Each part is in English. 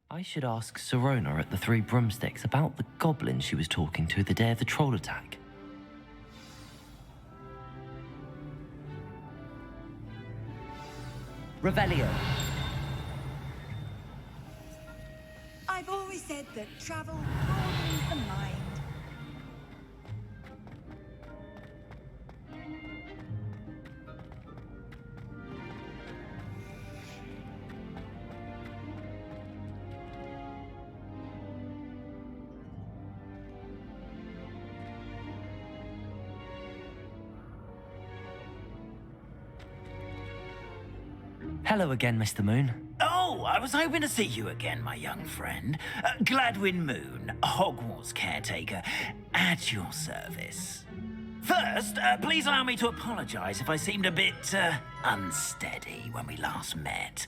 I should ask Sirona at the Three Broomsticks about the goblin she was talking to the day of the troll attack. Revelio. I've always said that travel broadens the mind. Hello again, Mr. Moon. Oh, I was hoping to see you again, my young friend. Gladwin Moon, Hogwarts caretaker, at your service. First, please allow me to apologize if I seemed a bit unsteady when we last met.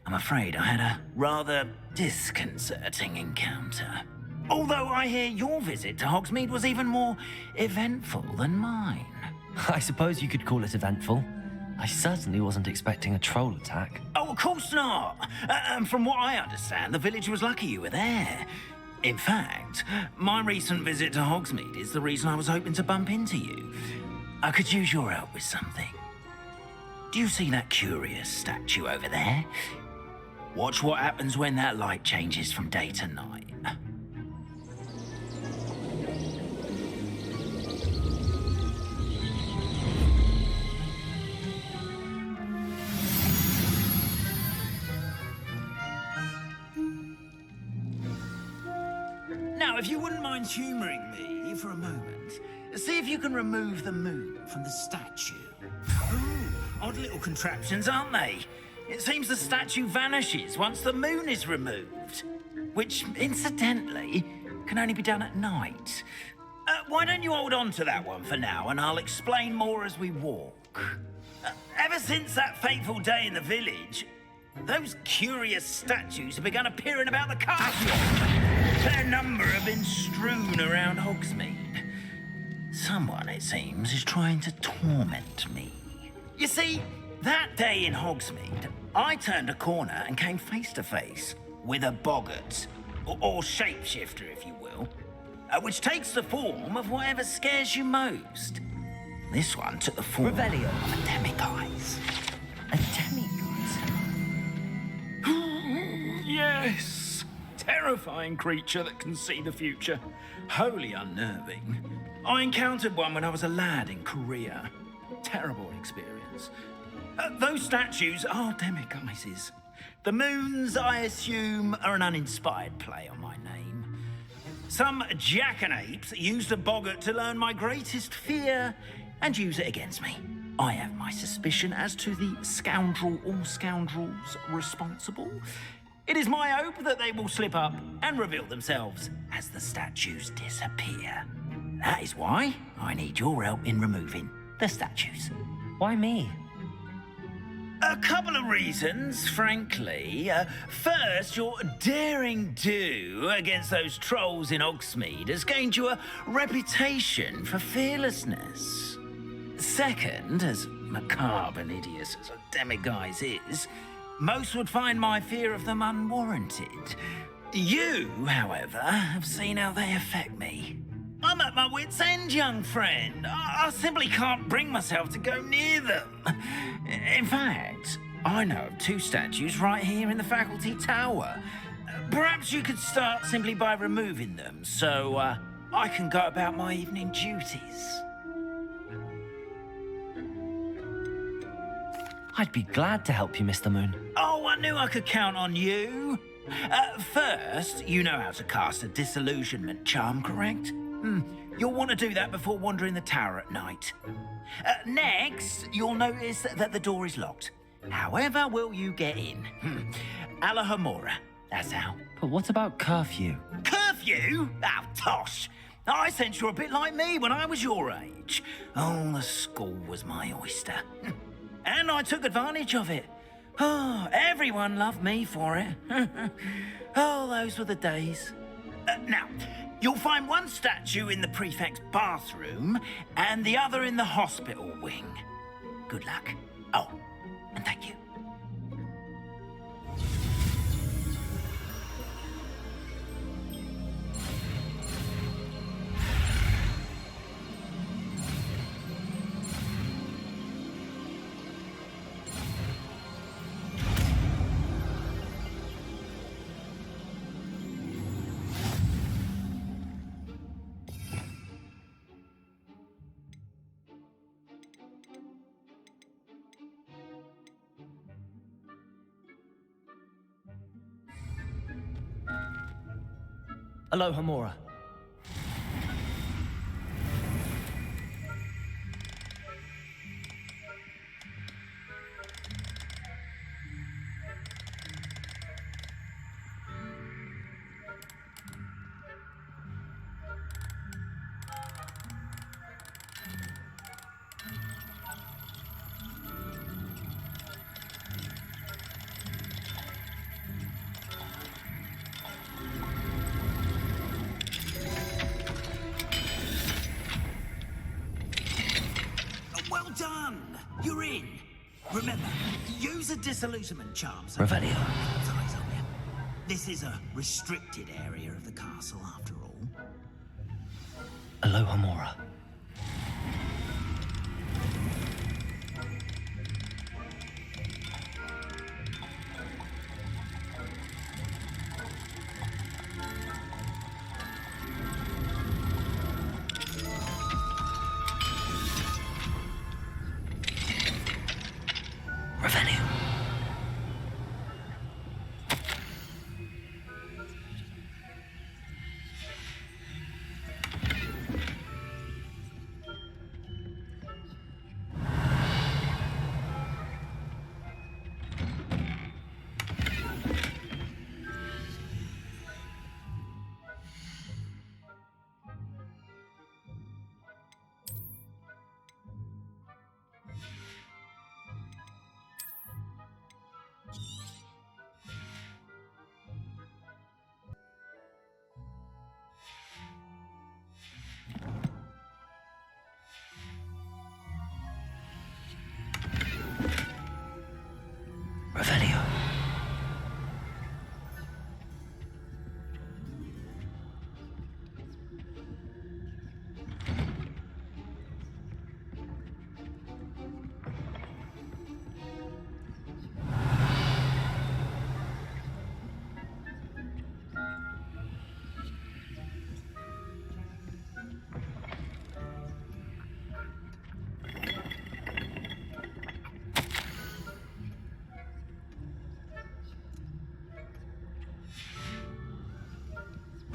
I'm afraid I had a rather disconcerting encounter. Although I hear your visit to Hogsmeade was even more eventful than mine. I suppose you could call it eventful. I certainly wasn't expecting a troll attack. Oh, of course not. And from what I understand, the village was lucky you were there. In fact, my recent visit to Hogsmeade is the reason I was hoping to bump into you. I could use your help with something. Do you see that curious statue over there? Watch what happens when that light changes from day to night. Now, if you wouldn't mind humouring me for a moment, see if you can remove the moon from the statue. Ooh, odd little contraptions, aren't they? It seems the statue vanishes once the moon is removed, which, incidentally, can only be done at night. Why don't you hold on to that one for now, and I'll explain more as we walk. Ever since that fateful day in the village, those curious statues have begun appearing about the castle. Their number have been strewn around Hogsmeade. Someone, it seems, is trying to torment me. You see, that day in Hogsmeade, I turned a corner and came face to face with a boggart, or shapeshifter, if you will, which takes the form of whatever scares you most. This one took the form Revelio. of a demiguise. A demiguise? Yes! Terrifying creature that can see the future. Wholly unnerving. I encountered one when I was a lad in Korea. Terrible experience. Those statues are demiguises. The moons, I assume, are an uninspired play on my name. Some jackanapes used a boggart to learn my greatest fear and use it against me. I have my suspicion as to the scoundrel or scoundrels responsible. It is my hope that they will slip up and reveal themselves as the statues disappear. That is why I need your help in removing the statues. Why me? A couple of reasons, frankly. First, your daring do against those trolls in Hogsmeade has gained you a reputation for fearlessness. Second, as macabre and hideous as a demiguise is, most would find my fear of them unwarranted. You, however, have seen how they affect me. I'm at my wit's end, young friend. I simply can't bring myself to go near them. In fact, I know of two statues right here in the faculty tower. Perhaps you could start simply by removing them, so I can go about my evening duties. I'd be glad to help you, Mr. Moon. Oh, I knew I could count on you. First, you know how to cast a disillusionment charm, correct? You'll want to do that before wandering the tower at night. Next, you'll notice that the door is locked. However will you get in? Alahomora, that's how. But what about curfew? Curfew? Oh, tosh. I sense you're a bit like me when I was your age. Oh, the school was my oyster. And I took advantage of it. Oh, everyone loved me for it. Oh, those were the days. Now, you'll find one statue in the prefect's bathroom and the other in the hospital wing. Good luck. Oh, and thank you. Aloha Mora. Well done! You're in. Remember, use a disillusionment charm so Revelio. keeps eyes on you. This is a restricted area of the castle, after all. Aloha Mora. Revelio.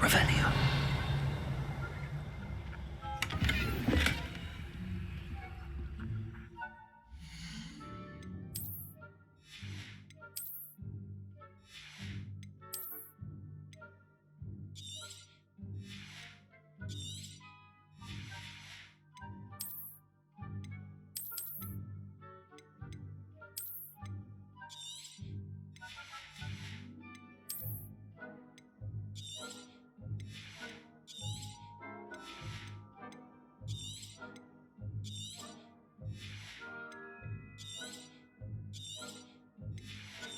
Revelio. Revelio.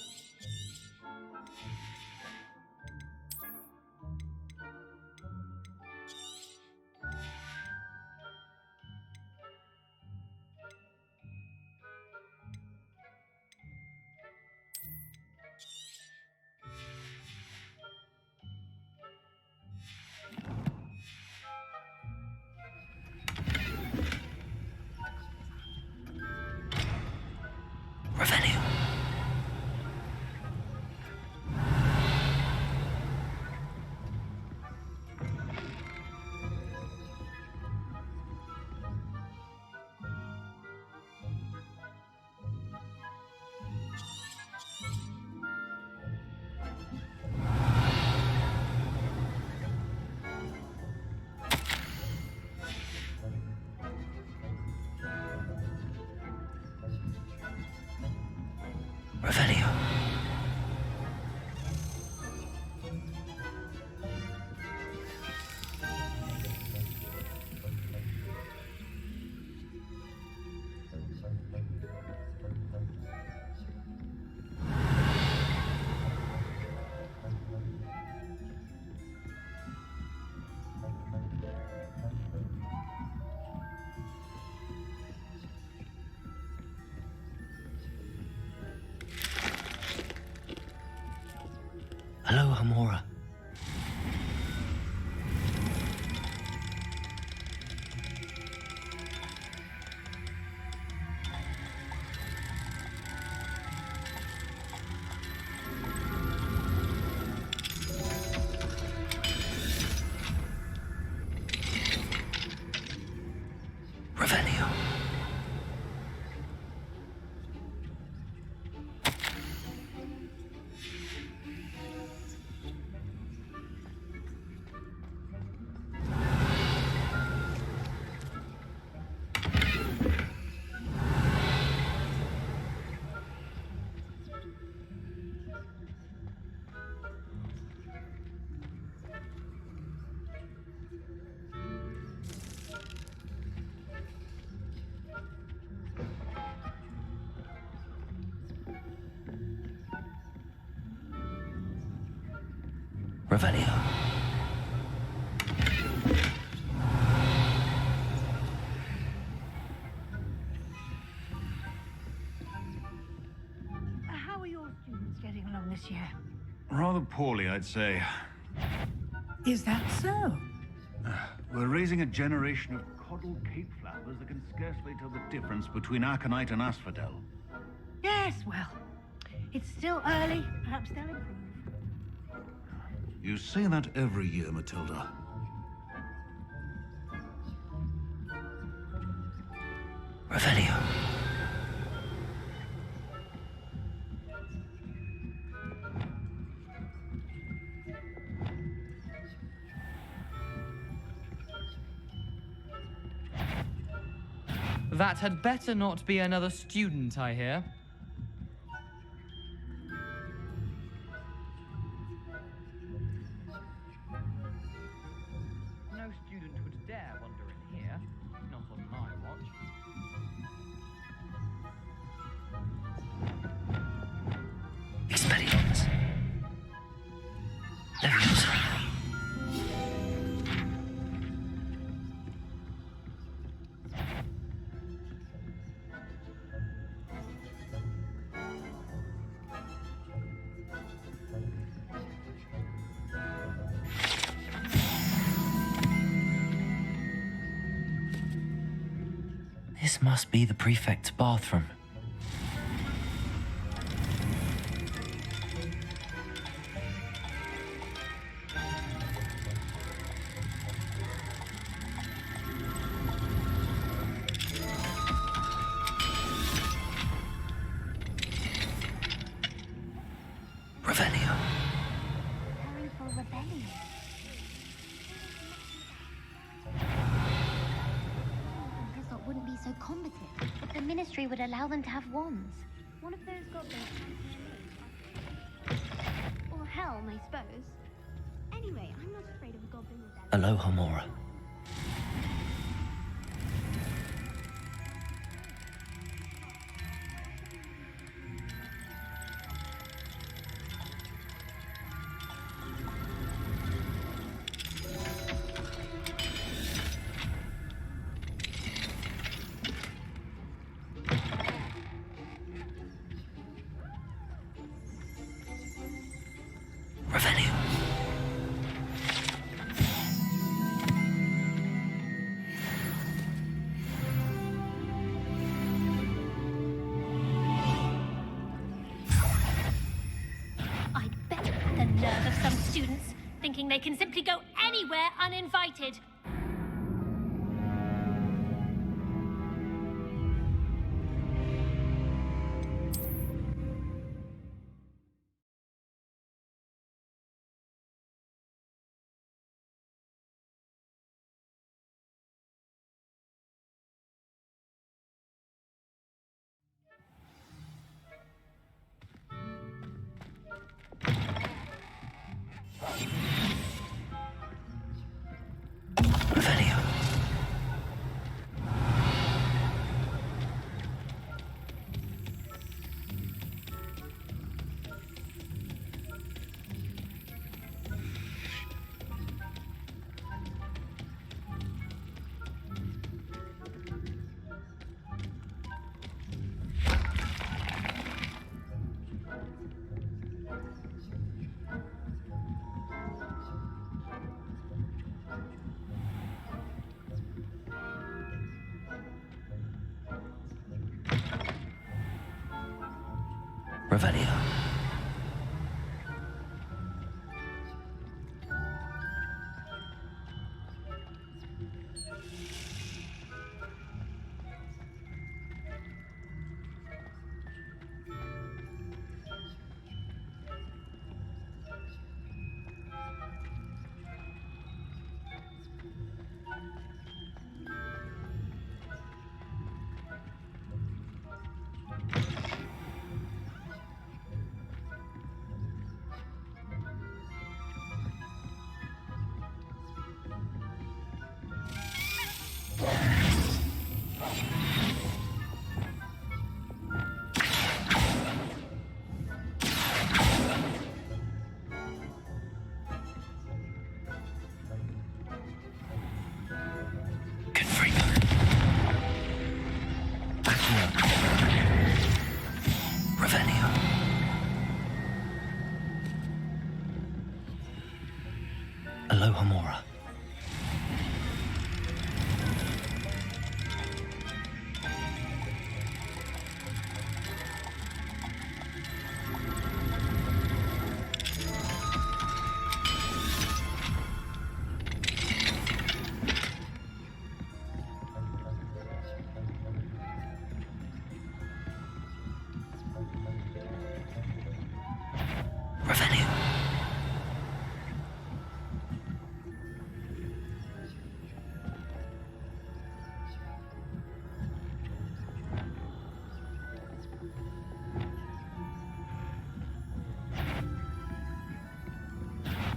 Revelio. Revelio. Aloha Mora. Revelio. How are your students getting along this year? Rather poorly, I'd say. Is that so? We're raising a generation of coddled cape flappers that can scarcely tell the difference between aconite and asphodel. Yes, well, it's still early. Perhaps they'll improve. You say that every year, Matilda. Revelio. That had better not be another student, I hear. No student would dare wander in here. Not on my watch. Expelliarmus. Leviosa. This must be the prefect's bathroom. Revelio. Preparing for rebellion. Hislop wouldn't be so combative if the ministry would allow them to have wands. One of those goblins. Or helm, I suppose. Anyway, I'm not afraid of a goblin rebellion. Aloha Mora. Revelio. I'd bet the nerve of some students thinking they can simply go anywhere uninvited. Revelio. Revelio. Alohomora. Revenue.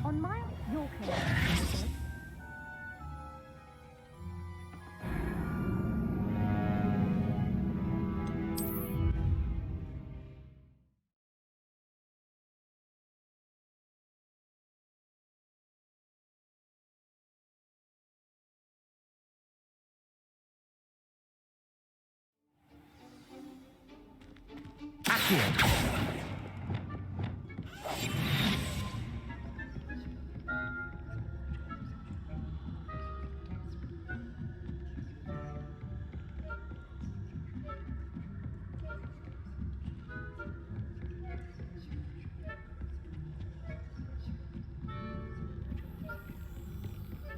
On my York here.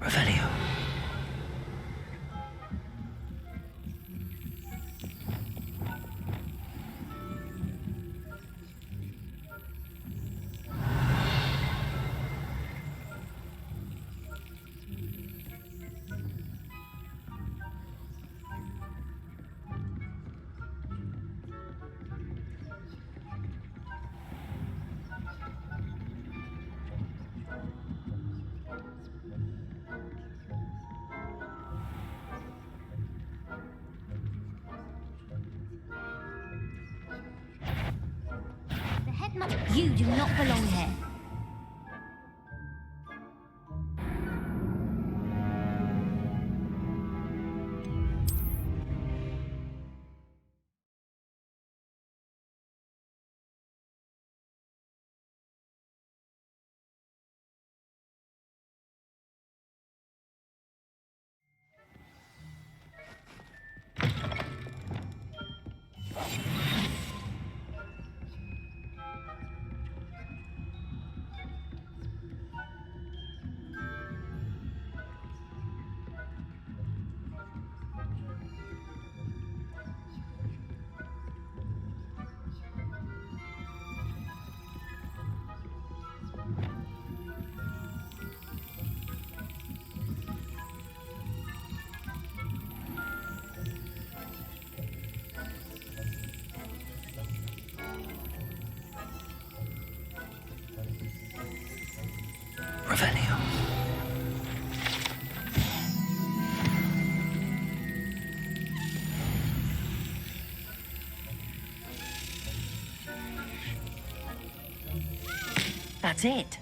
Revenue. The headmaster. You do not belong here. Revenue. That's it.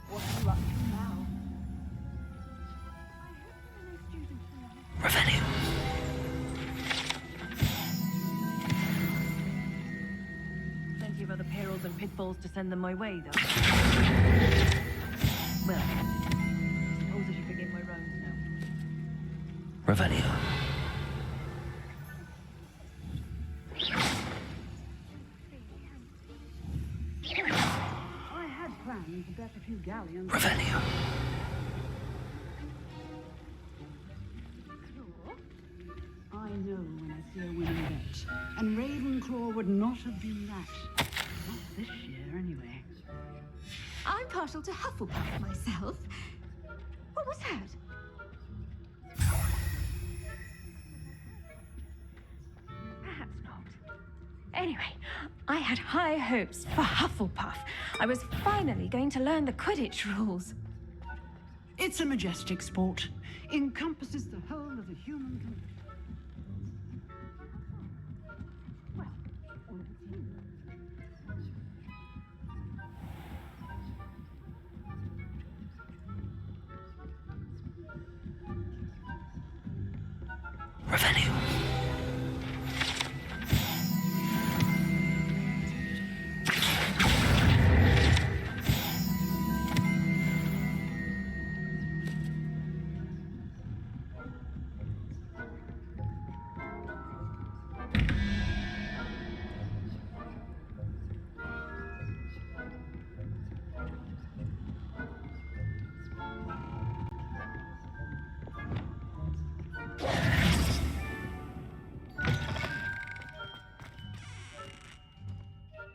What are you up to now? Revenue. Plenty of other perils and pitfalls to send them my way, though. Well, I suppose I should begin my rounds now. Revenue. I had planned to bet a few galleons. Revenue. I know when I see a winning bet, and Ravenclaw would not have been that. Not this year, anyway. I'm partial to Hufflepuff myself. What was that? Perhaps not. Anyway, I had high hopes for Hufflepuff. I was finally going to learn the Quidditch rules. It's a majestic sport. Encompasses the whole of the human condition. Well, all of it's human. Revelio.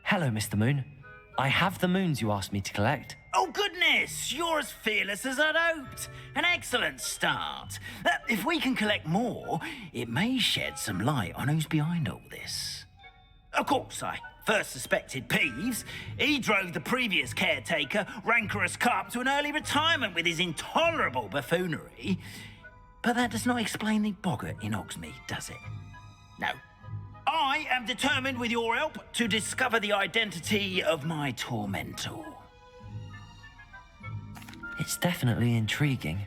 Hello, Mr. Moon. I have the moons you asked me to collect. Oh, goodness! You're as fearless as I'd hoped. An excellent start. If we can collect more, it may shed some light on who's behind all this. Of course, I first suspected Peeves. He drove the previous caretaker, Rancorous Carp, to an early retirement with his intolerable buffoonery. But that does not explain the boggart in Hogsmeade, does it? No. I am determined, with your help, to discover the identity of my tormentor. It's definitely intriguing.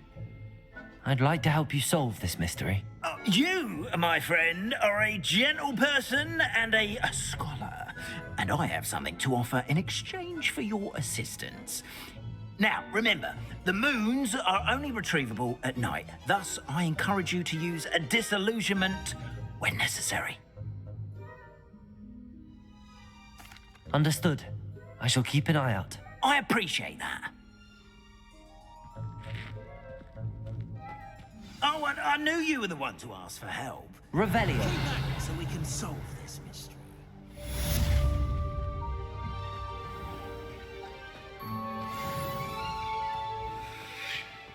I'd like to help you solve this mystery. You, my friend, are a gentle person and a scholar, and I have something to offer in exchange for your assistance. Now, remember, the moons are only retrievable at night. Thus, I encourage you to use a disillusionment when necessary. Understood. I shall keep an eye out. I appreciate that. Oh, and I knew you were the one to ask for help. Revelio. Keep that so we can solve this mystery.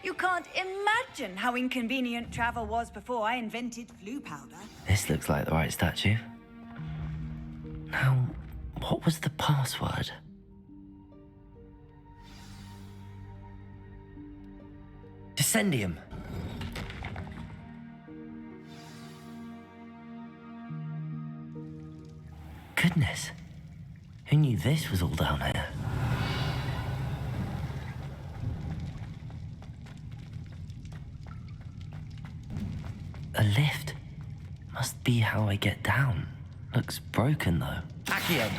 You can't imagine how inconvenient travel was before I invented flu powder. This looks like the right statue. Now, what was the password? Descendium. Goodness. Who knew this was all down here? A lift. Must be how I get down. Looks broken though. Accio.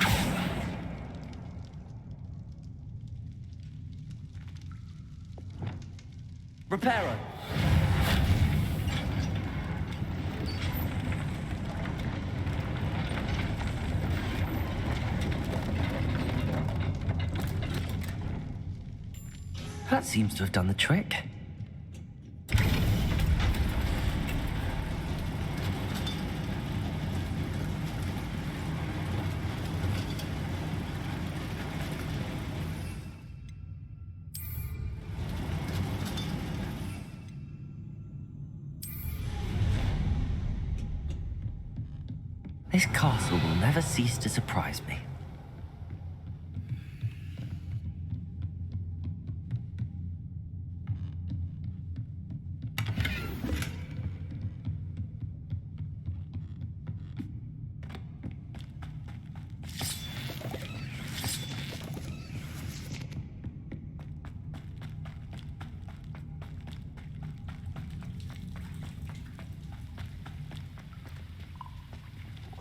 Reparo. That seems to have done the trick. This castle will never cease to surprise me.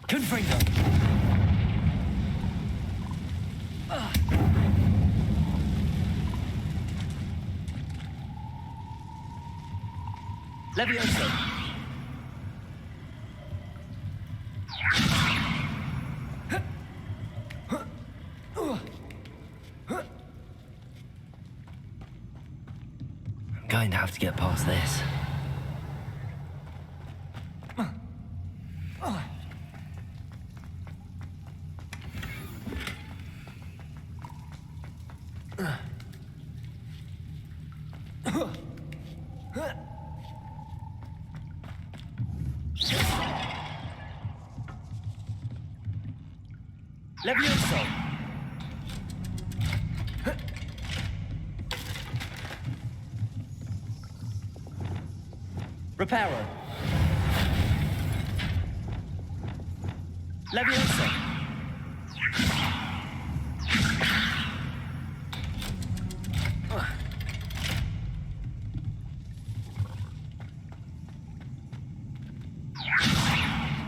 Confringo. Levioso. I'm going to have to get past this. Levioso! Reparo! Levioso!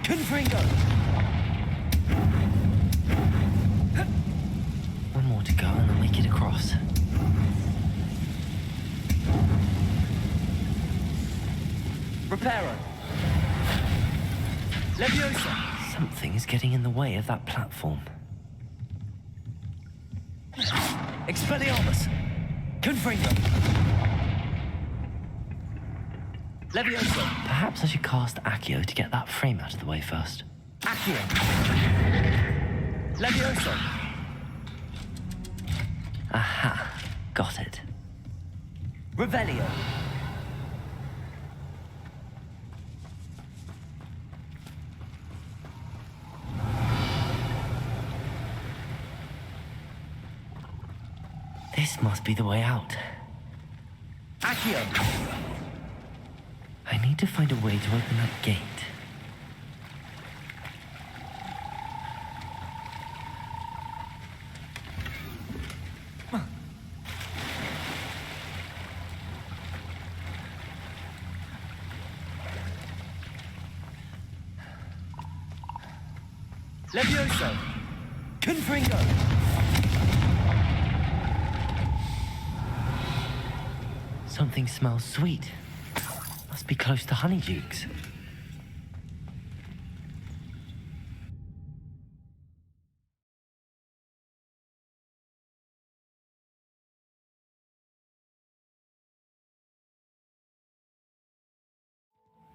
Confringo! One more to go and I'll make it across. Reparo! Leviosa! Something is getting in the way of that platform. Expelliarmus! Confringo! Leviosa! Perhaps I should cast Accio to get that frame out of the way first. Accio! Leviosa! Aha! Got it. Revelio! This must be the way out. Accio! I need to find a way to open that gate. Levioso! Confringo! Something smells sweet. Must be close to Honeydukes.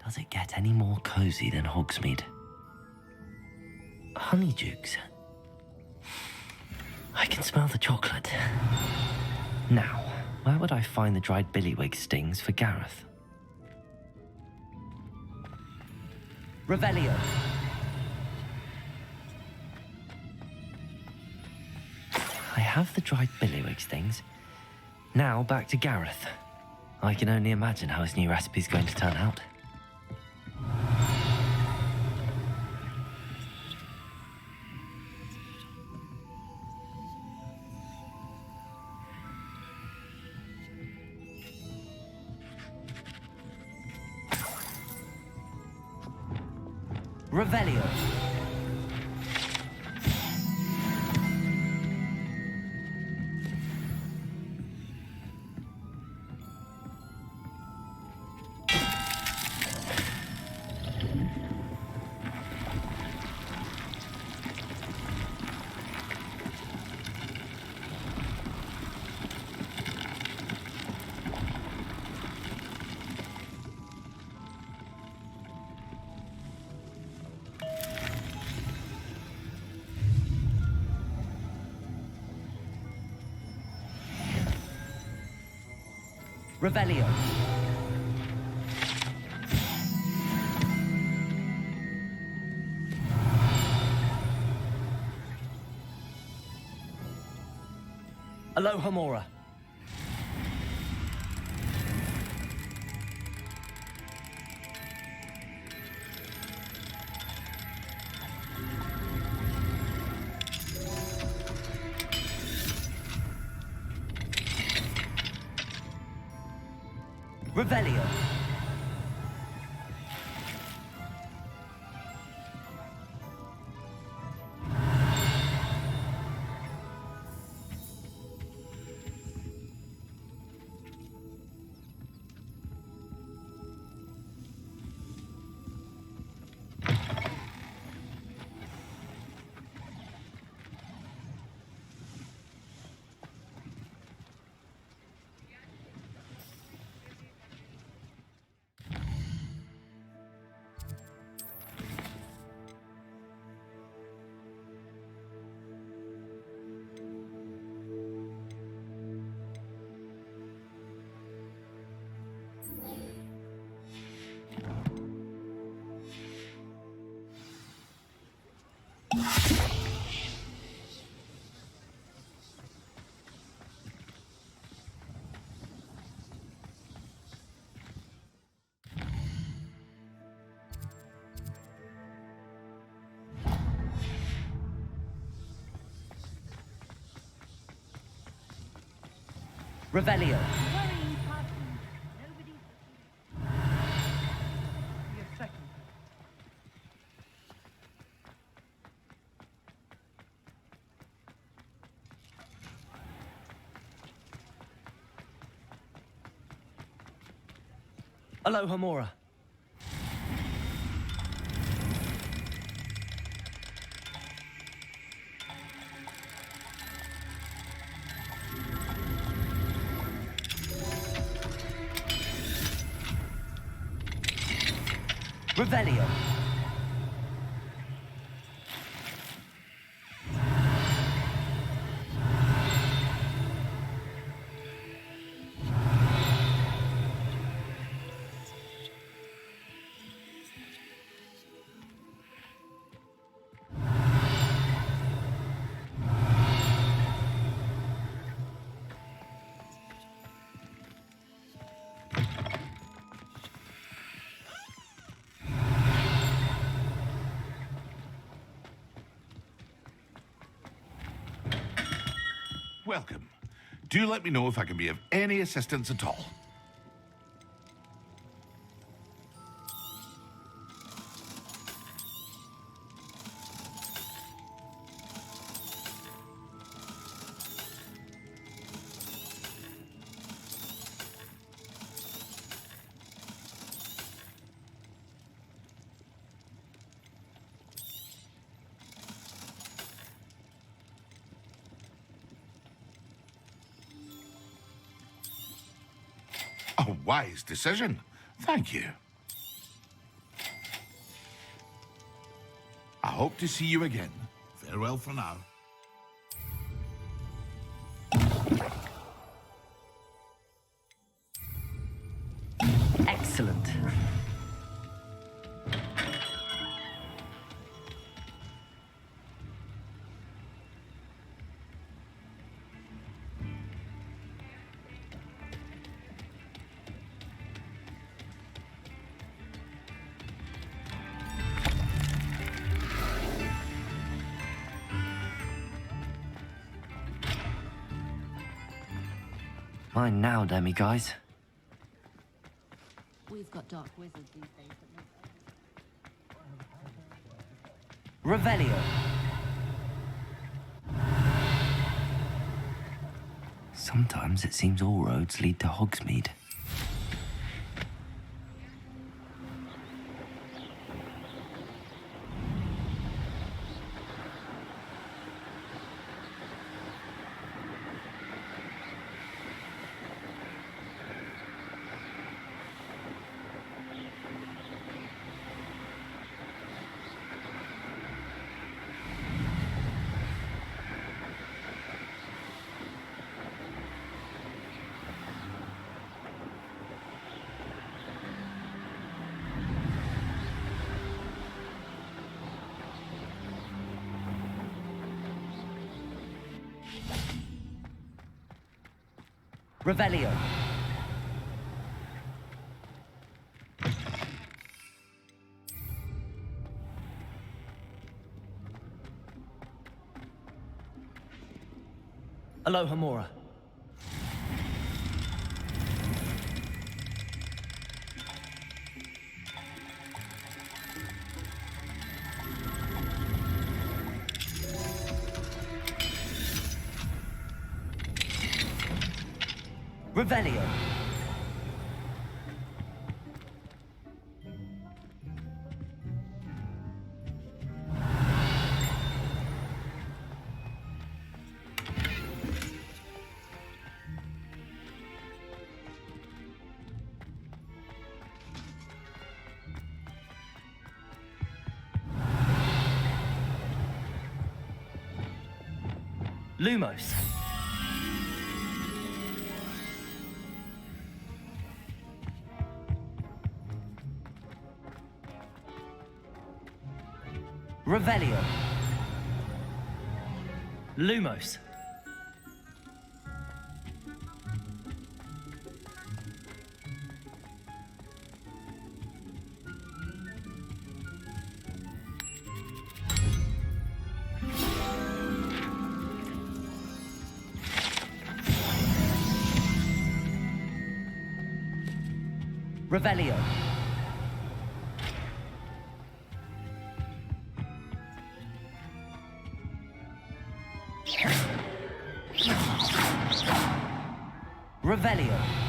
Does it get any more cozy than Hogsmeade? Honeydukes. I can smell the chocolate. Now, where would I find the dried billywig stings for Gareth? Revelio. I have the dried billywig stings. Now back to Gareth. I can only imagine how his new recipe's going to turn out. Revelio. Revelio. Aloha Mora. Revelio. Revelio. Worrying party. Nobody. Be a second. Aloha Mora. Revelio. Welcome. Do let me know if I can be of any assistance at all. A wise decision. Thank you. I hope to see you again. Farewell for now. Excellent. Mine now, Demi guys. We've got dark wizards these days. Revelio. Sometimes it seems all roads lead to Hogsmeade. Revelio. Aloha Mora. Revelio. Lumos. Revelio. Lumos. Revelio. Revelio.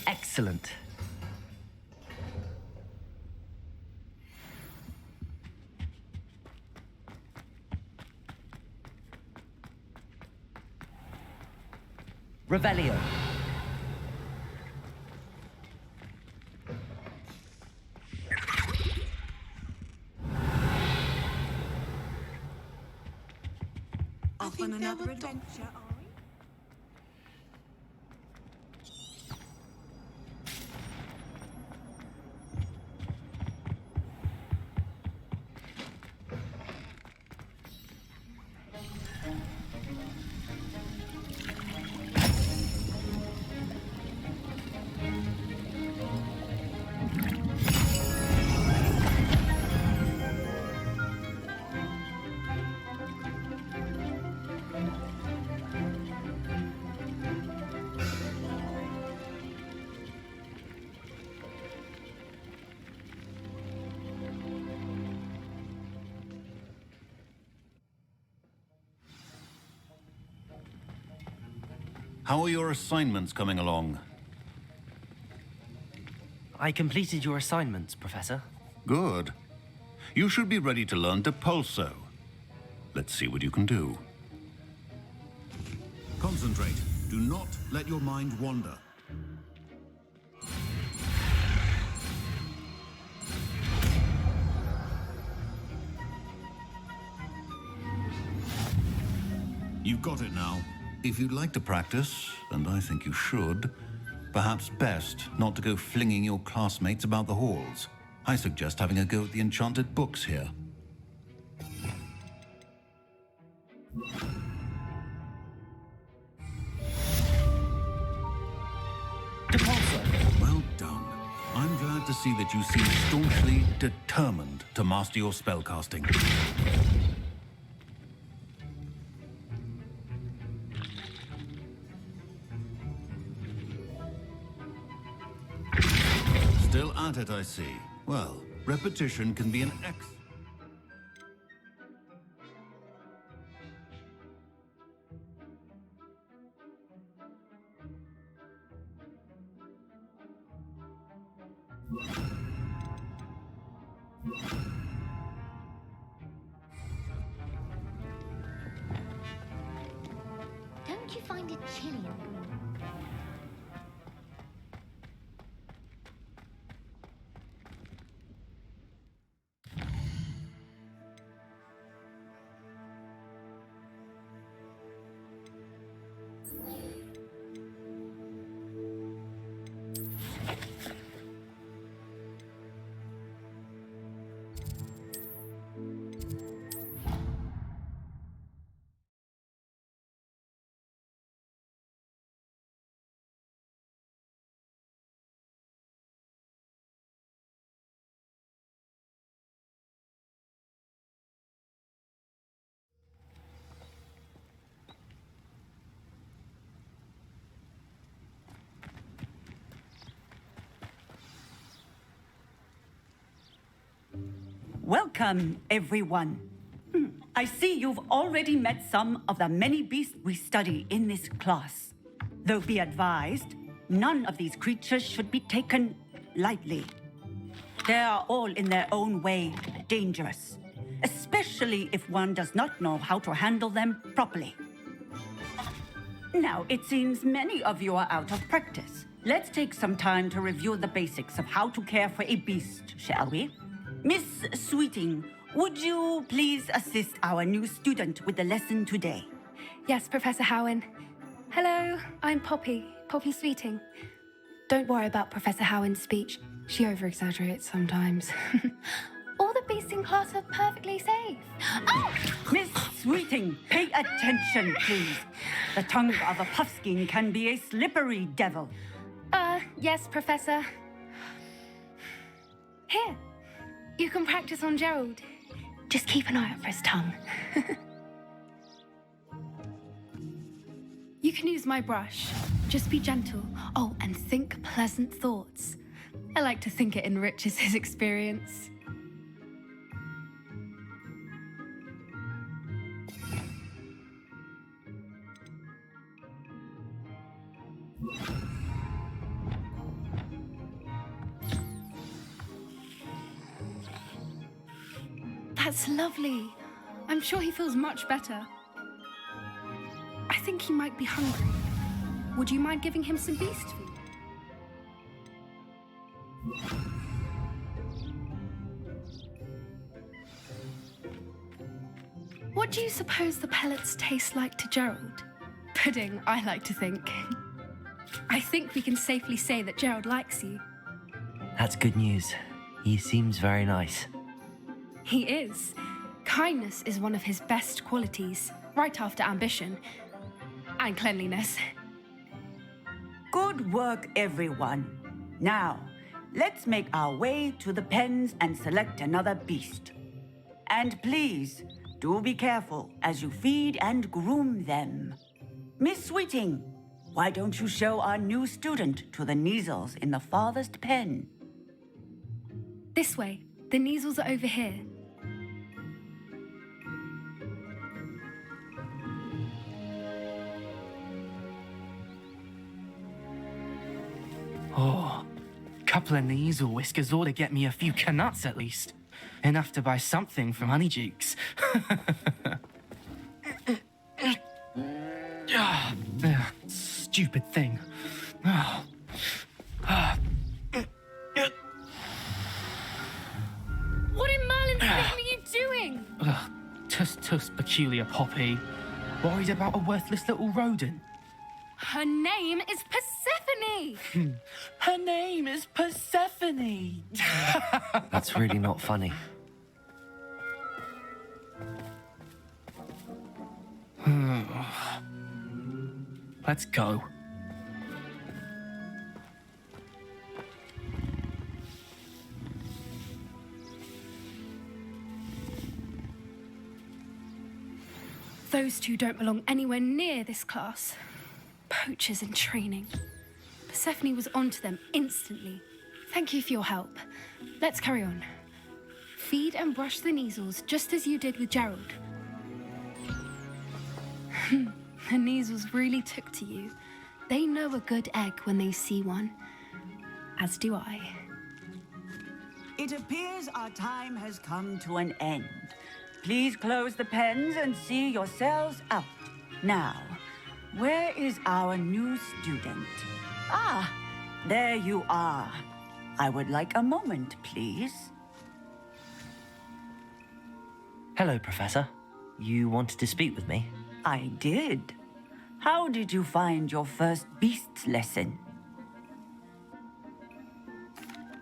Excellent. Revelio. Off on another adventure, are we? How are your assignments coming along? I completed your assignments, Professor. Good. You should be ready to learn Depulso. Let's see what you can do. Concentrate. Do not let your mind wander. You've got it now. If you'd like to practice, and I think you should, perhaps best not to go flinging your classmates about the halls. I suggest having a go at the enchanted books here. Depulso. Well done. I'm glad to see that you seem staunchly determined to master your spellcasting. Still at it, I see. Well, repetition can be an Don't you find it chilly in the room? Welcome, everyone. I see you've already met some of the many beasts we study in this class. Though be advised, none of these creatures should be taken lightly. They are all in their own way dangerous, especially if one does not know how to handle them properly. Now, it seems many of you are out of practice. Let's take some time to review the basics of how to care for a beast, shall we? Miss Sweeting, would you please assist our new student with the lesson today? Yes, Professor Howen. Hello, I'm Poppy Sweeting. Don't worry about Professor Howen's speech. She over-exaggerates sometimes. All the beasts in class are perfectly safe. Oh! Miss Sweeting, pay attention, please. The tongue of a puffskein can be a slippery devil. Yes, Professor. Here, you can practice on Gerald. Just keep an eye out for his tongue. You can use my brush. Just be gentle. Oh, and think pleasant thoughts. I like to think it enriches his experience. That's lovely. I'm sure he feels much better. I think he might be hungry. Would you mind giving him some beast food? What do you suppose the pellets taste like to Gerald? Pudding, I like to think. I think we can safely say that Gerald likes you. That's good news. He seems very nice. He is. Kindness is one of his best qualities, right after ambition and cleanliness. Good work, everyone. Now, let's make our way to the pens and select another beast. And please, do be careful as you feed and groom them. Miss Sweeting, why don't you show our new student to the Kneazles in the farthest pen? This way. The Kneazles are over here. Oh, couple of Kneazle whiskers ought to get me a few canuts at least. Enough to buy something from Honeydukes. Stupid thing. What in Merlin's name are you doing? Tuss, peculiar Poppy. Worried about a worthless little rodent. Her name is Persephone! Her name is Persephone! That's really not funny. Let's go. Those two don't belong anywhere near this class. Poachers in training. Persephone was onto them instantly. Thank you for your help. Let's carry on. Feed and brush the Kneazles just as you did with Gerald. The Kneazles really took to you. They know a good egg when they see one. As do I. It appears our time has come to an end. Please close the pens and see yourselves out. Now, where is our new student? Ah, there you are. I would like a moment, please. Hello, Professor. You wanted to speak with me? I did. How did you find your first beasts lesson?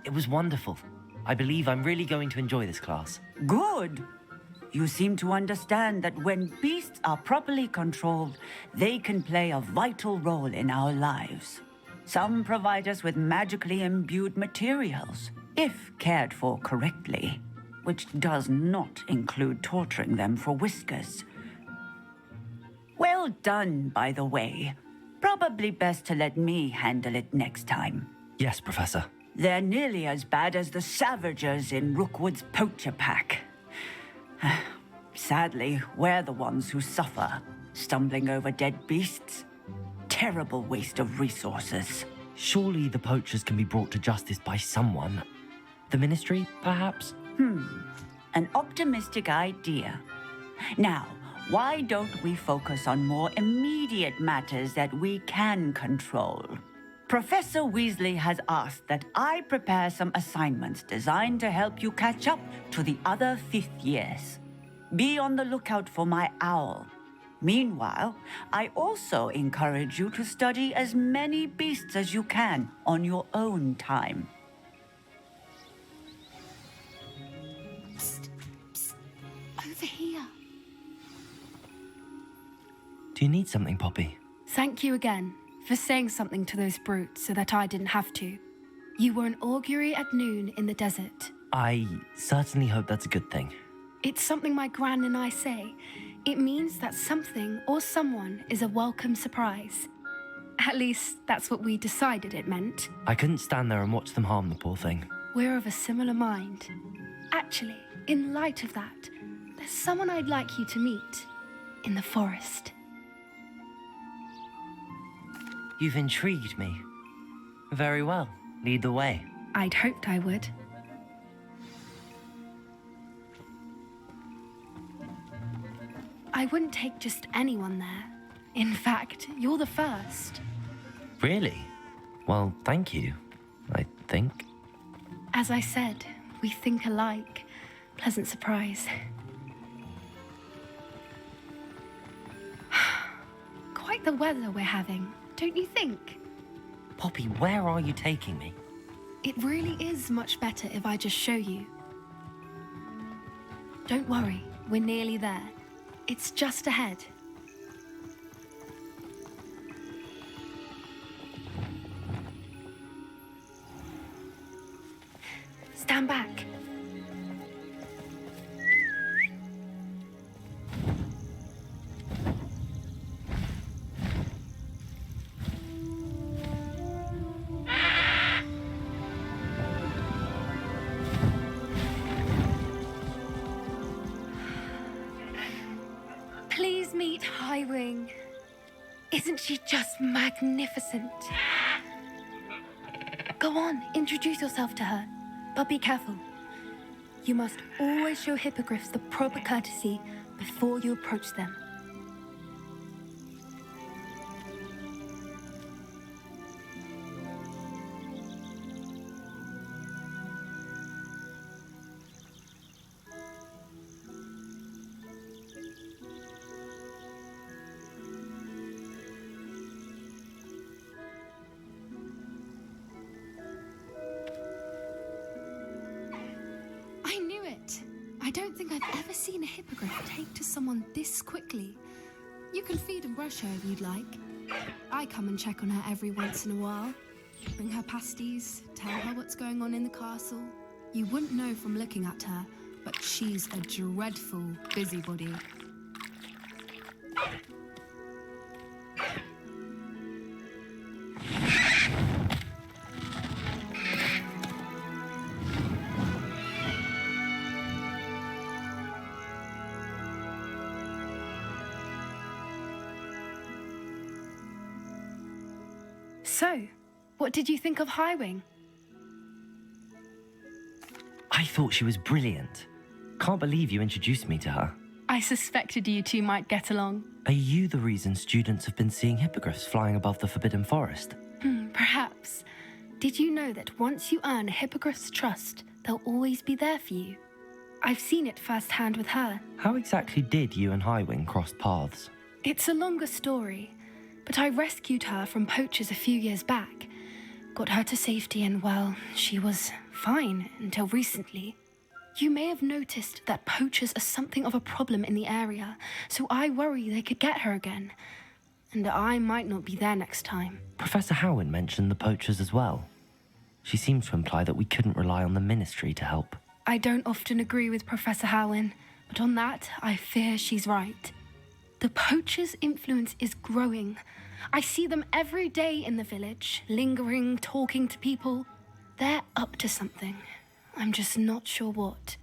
It was wonderful. I believe I'm really going to enjoy this class. Good. You seem to understand that when beasts are properly controlled, they can play a vital role in our lives. Some provide us with magically imbued materials, if cared for correctly, which does not include torturing them for whiskers. Well done, by the way. Probably best to let me handle it next time. Yes, Professor. They're nearly as bad as the Savagers in Rookwood's poacher pack. Sadly, we're the ones who suffer, stumbling over dead beasts. Terrible waste of resources. Surely the poachers can be brought to justice by someone. The Ministry, perhaps? An optimistic idea. Now, why don't we focus on more immediate matters that we can control? Professor Weasley has asked that I prepare some assignments designed to help you catch up to the other fifth years. Be on the lookout for my owl. Meanwhile, I also encourage you to study as many beasts as you can on your own time. Psst, psst, over here. Do you need something, Poppy? Thank you again for saying something to those brutes so that I didn't have to. You were an augury at noon in the desert. I certainly hope that's a good thing. It's something my gran and I say. It means that something or someone is a welcome surprise. At least, that's what we decided it meant. I couldn't stand there and watch them harm the poor thing. We're of a similar mind. Actually, in light of that, there's someone I'd like you to meet in the forest. You've intrigued me. Very well. Lead the way. I'd hoped I would. I wouldn't take just anyone there. In fact, you're the first. Really? Well, thank you, I think. As I said, we think alike. Pleasant surprise. Quite the weather we're having, don't you think? Poppy, where are you taking me? It really is much better if I just show you. Don't worry, we're nearly there. It's just ahead. Stand back. Please meet Highwing. Isn't she just magnificent? Go on, introduce yourself to her. But be careful. You must always show hippogriffs the proper courtesy before you approach them. I knew it. I don't think I've ever seen a hippogriff take to someone this quickly. You can feed and brush her if you'd like. I come and check on her every once in a while. Bring her pasties, tell her what's going on in the castle. You wouldn't know from looking at her, but she's a dreadful busybody. So, what did you think of Highwing? I thought she was brilliant. Can't believe you introduced me to her. I suspected you two might get along. Are you the reason students have been seeing hippogriffs flying above the Forbidden Forest? Perhaps. Did you know that once you earn a hippogriff's trust, they'll always be there for you? I've seen it firsthand with her. How exactly did you and Highwing cross paths? It's a longer story, but I rescued her from poachers a few years back. Got her to safety and, well, she was fine until recently. You may have noticed that poachers are something of a problem in the area, so I worry they could get her again. And I might not be there next time. Professor Howin mentioned the poachers as well. She seemed to imply that we couldn't rely on the ministry to help. I don't often agree with Professor Howin, but on that, I fear she's right. The poachers' influence is growing. I see them every day in the village, lingering, talking to people. They're up to something. I'm just not sure what.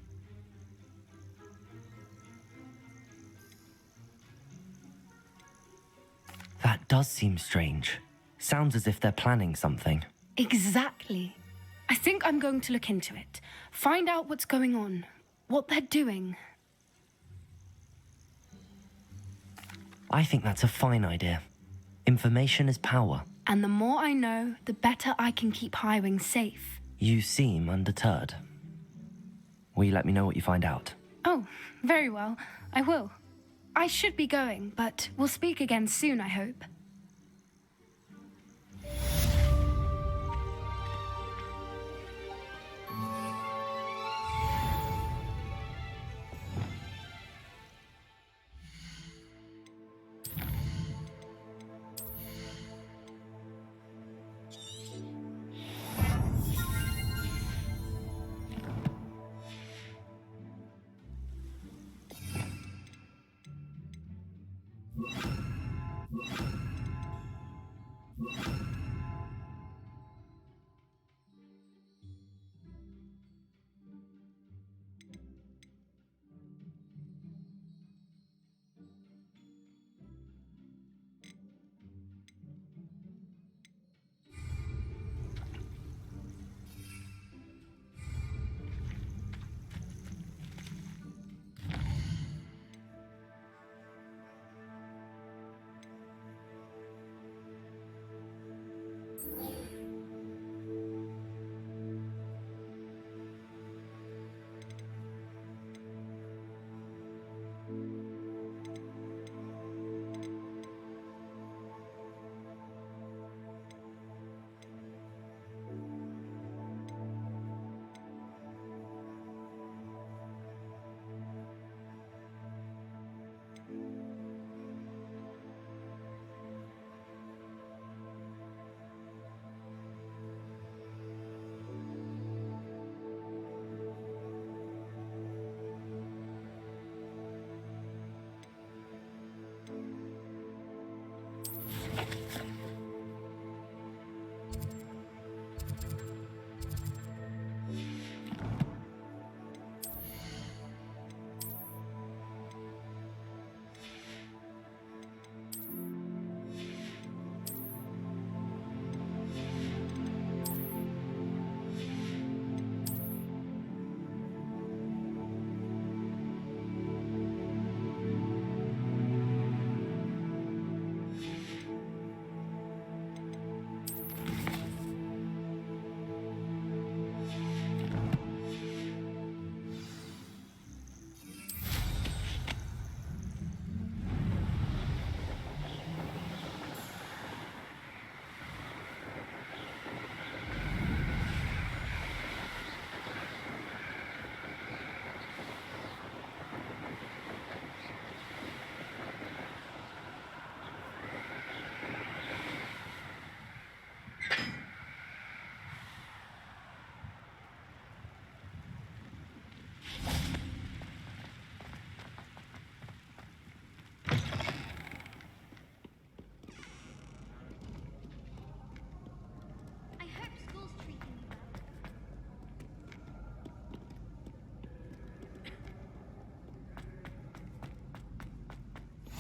That does seem strange. Sounds as if they're planning something. Exactly. I think I'm going to look into it. Find out what's going on, what they're doing. I think that's a fine idea. Information is power. And the more I know, the better I can keep Highwing safe. You seem undeterred. Will you let me know what you find out? Oh, very well. I will. I should be going, but we'll speak again soon, I hope.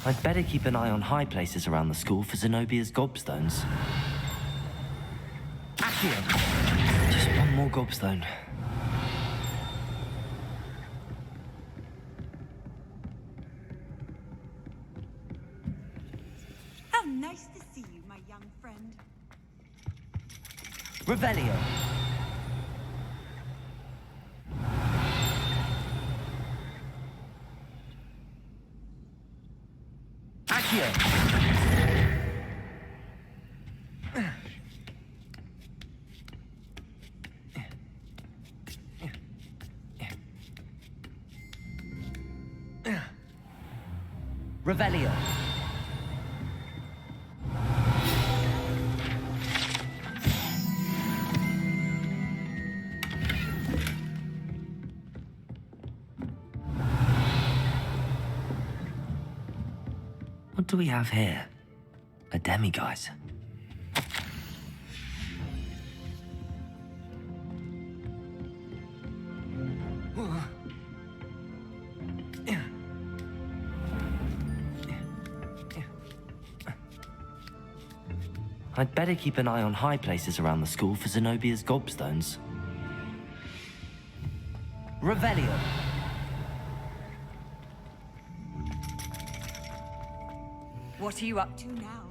I'd better keep an eye on high places around the school for Zenobia's gobstones. Accio! Just one more gobstone. How nice to see you, my young friend. Revelio. Revelio. What do we have here? A demiguise. I'd better keep an eye on high places around the school for Zenobia's gobstones. Revelio. What are you up to now?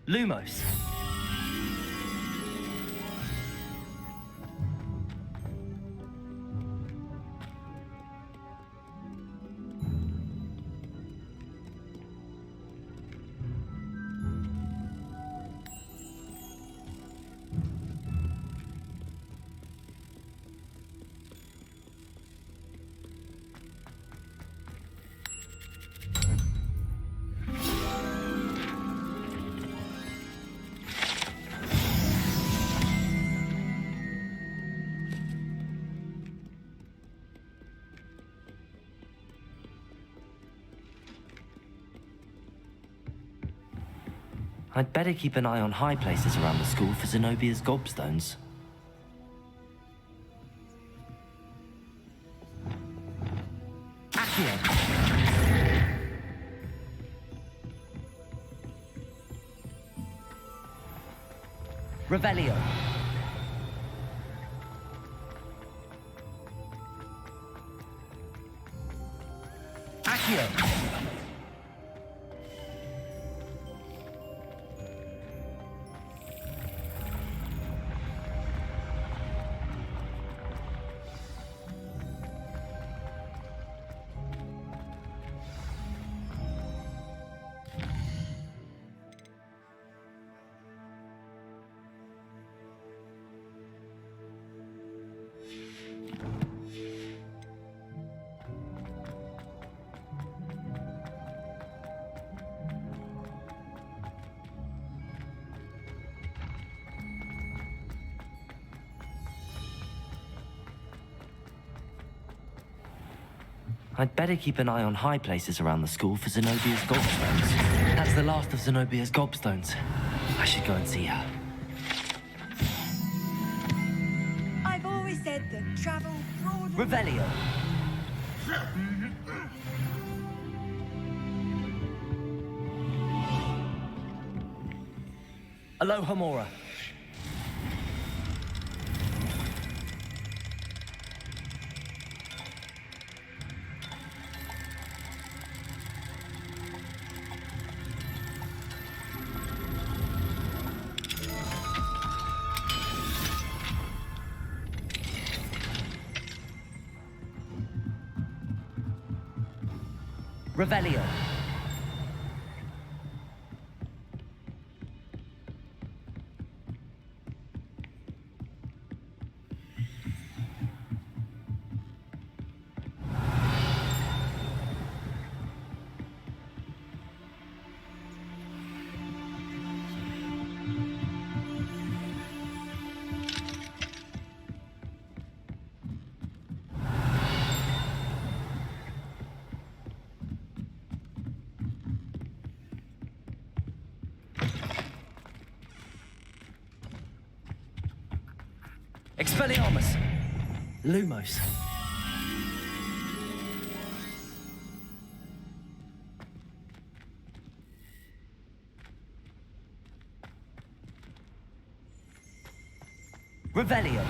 Lumos. I'd better keep an eye on high places around the school for Zenobia's gobstones. Accio. Revelio. Accio. I'd better keep an eye on high places around the school for Zenobia's gobstones. That's the last of Zenobia's gobstones. I should go and see her. I've always said that travel broad... Revelio. Alohomora. Revelio. Expelliarmus. Lumos. Revelio.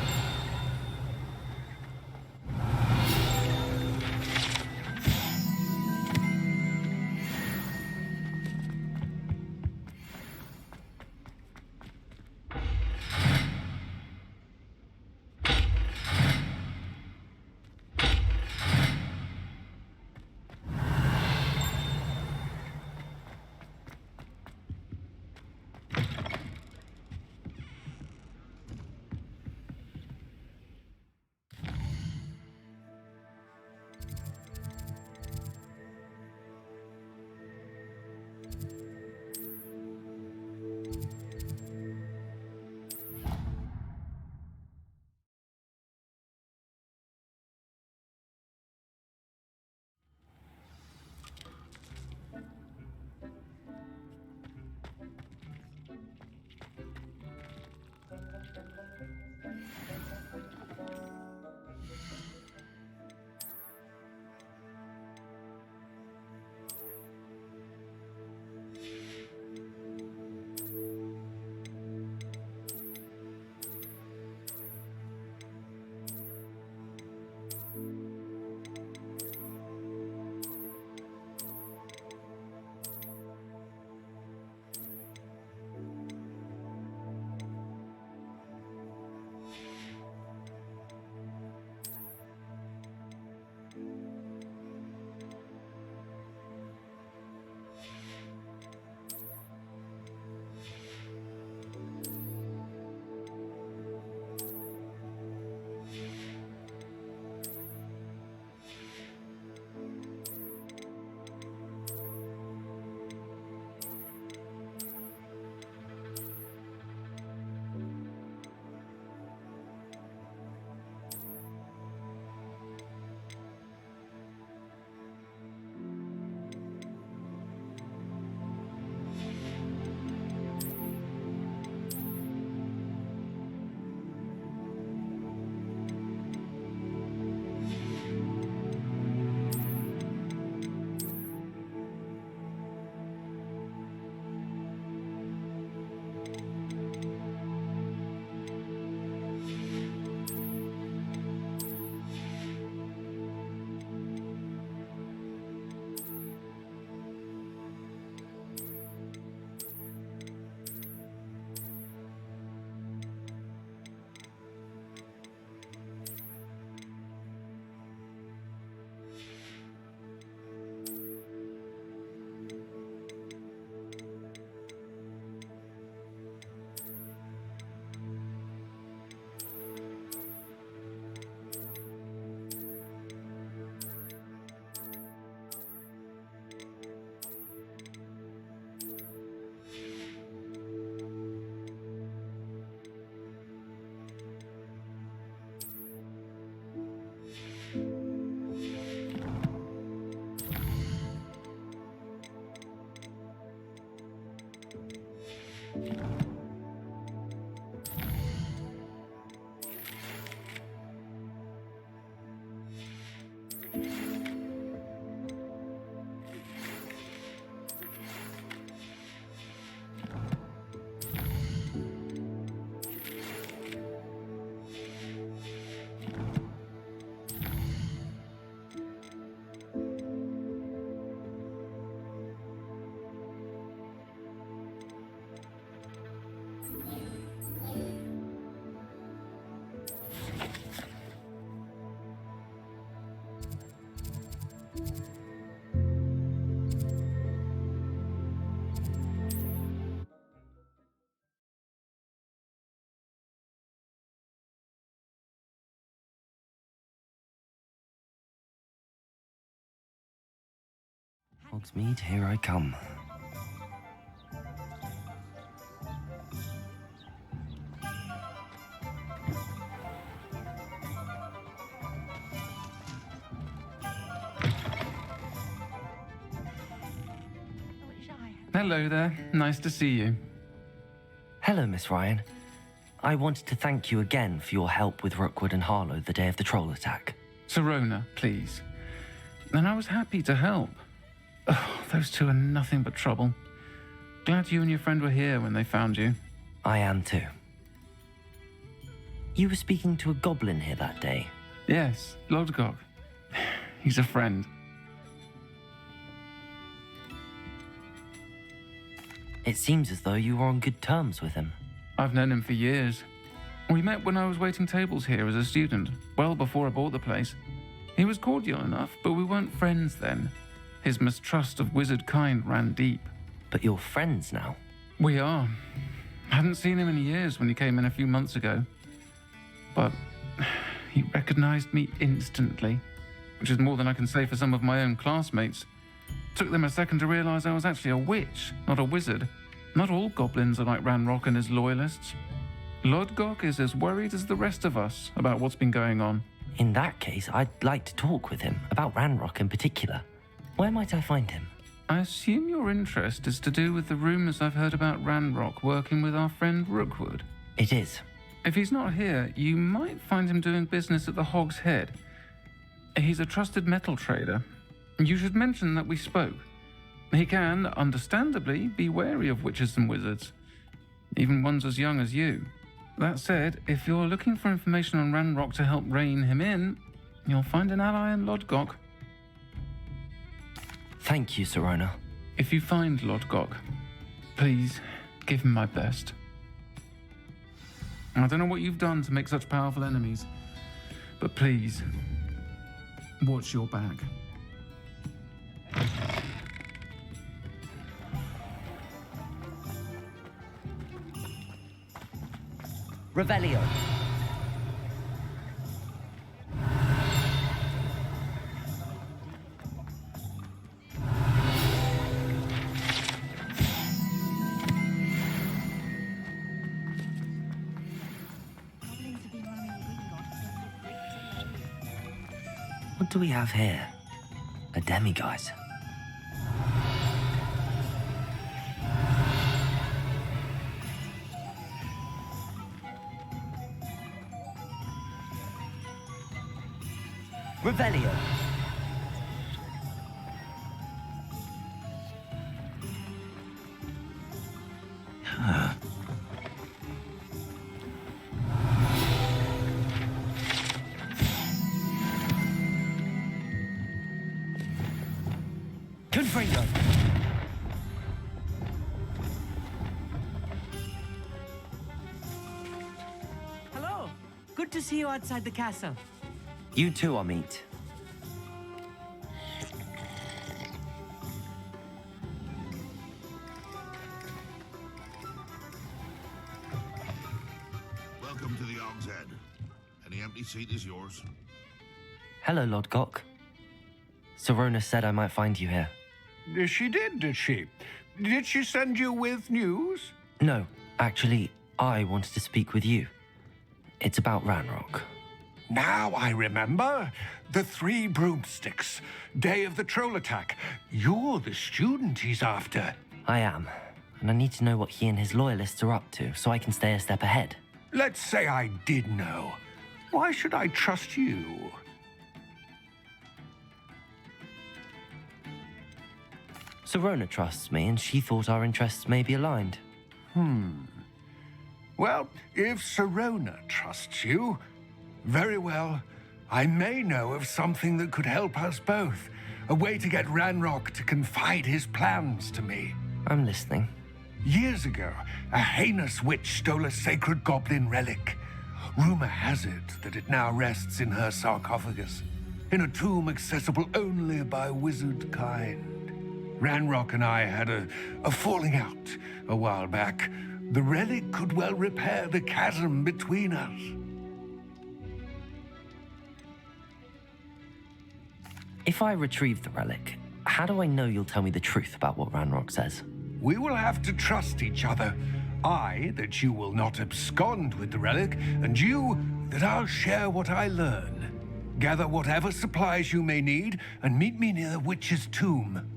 Hogsmeade, here I come. Hello there. Nice to see you. Hello, Miss Ryan. I wanted to thank you again for your help with Rookwood and Harlow the day of the troll attack. Sirona, please. And I was happy to help. Oh, those two are nothing but trouble. Glad you and your friend were here when they found you. I am too. You were speaking to a goblin here that day. Yes, Lodgok. He's a friend. It seems as though you were on good terms with him. I've known him for years. We met when I was waiting tables here as a student, well before I bought the place. He was cordial enough, but we weren't friends then. His mistrust of wizard kind ran deep. But you're friends now? We are. Hadn't seen him in years when he came in a few months ago. But he recognized me instantly, which is more than I can say for some of my own classmates. Took them a second to realize I was actually a witch, not a wizard. Not all goblins are like Ranrock and his loyalists. Lodgok is as worried as the rest of us about what's been going on. In that case, I'd like to talk with him, about Ranrock in particular. Where might I find him? I assume your interest is to do with the rumors I've heard about Ranrock working with our friend Rookwood. It is. If he's not here, you might find him doing business at the Hog's Head. He's a trusted metal trader. You should mention that we spoke. He can, understandably, be wary of witches and wizards, even ones as young as you. That said, if you're looking for information on Ranrock to help rein him in, you'll find an ally in Lodgok. Thank you, Sirona. If you find Lodgok, please give him my best. I don't know what you've done to make such powerful enemies, but please, watch your back. Revelio. What do we have here? A demiguise. Revelio. Confringo. Hello. Good to see you outside the castle. You too, Amit. Welcome to the Hog's Head. Any empty seat is yours. Hello, Lodgok. Sirona said I might find you here. She did she? Did she send you with news? No, actually, I wanted to speak with you. It's about Ranrock. Now I remember. The 3 broomsticks. Day of the troll attack. You're the student he's after. I am. and I need to know what he and his loyalists are up to so I can stay a step ahead. Let's say I did know. Why should I trust you? Sirona trusts me, and she thought our interests may be aligned. Well, if Sirona trusts you, very well. I may know of something that could help us both. A way to get Ranrock to confide his plans to me. I'm listening. Years ago, a heinous witch stole a sacred goblin relic. Rumor has it that it now rests in her sarcophagus, in a tomb accessible only by wizard kind. Ranrock and I had a falling out a while back. The relic could well repair the chasm between us. If I retrieve the relic, how do I know you'll tell me the truth about what Ranrock says? We will have to trust each other. I, that you will not abscond with the relic, and you, that I'll share what I learn. Gather whatever supplies you may need, and meet me near the witch's tomb.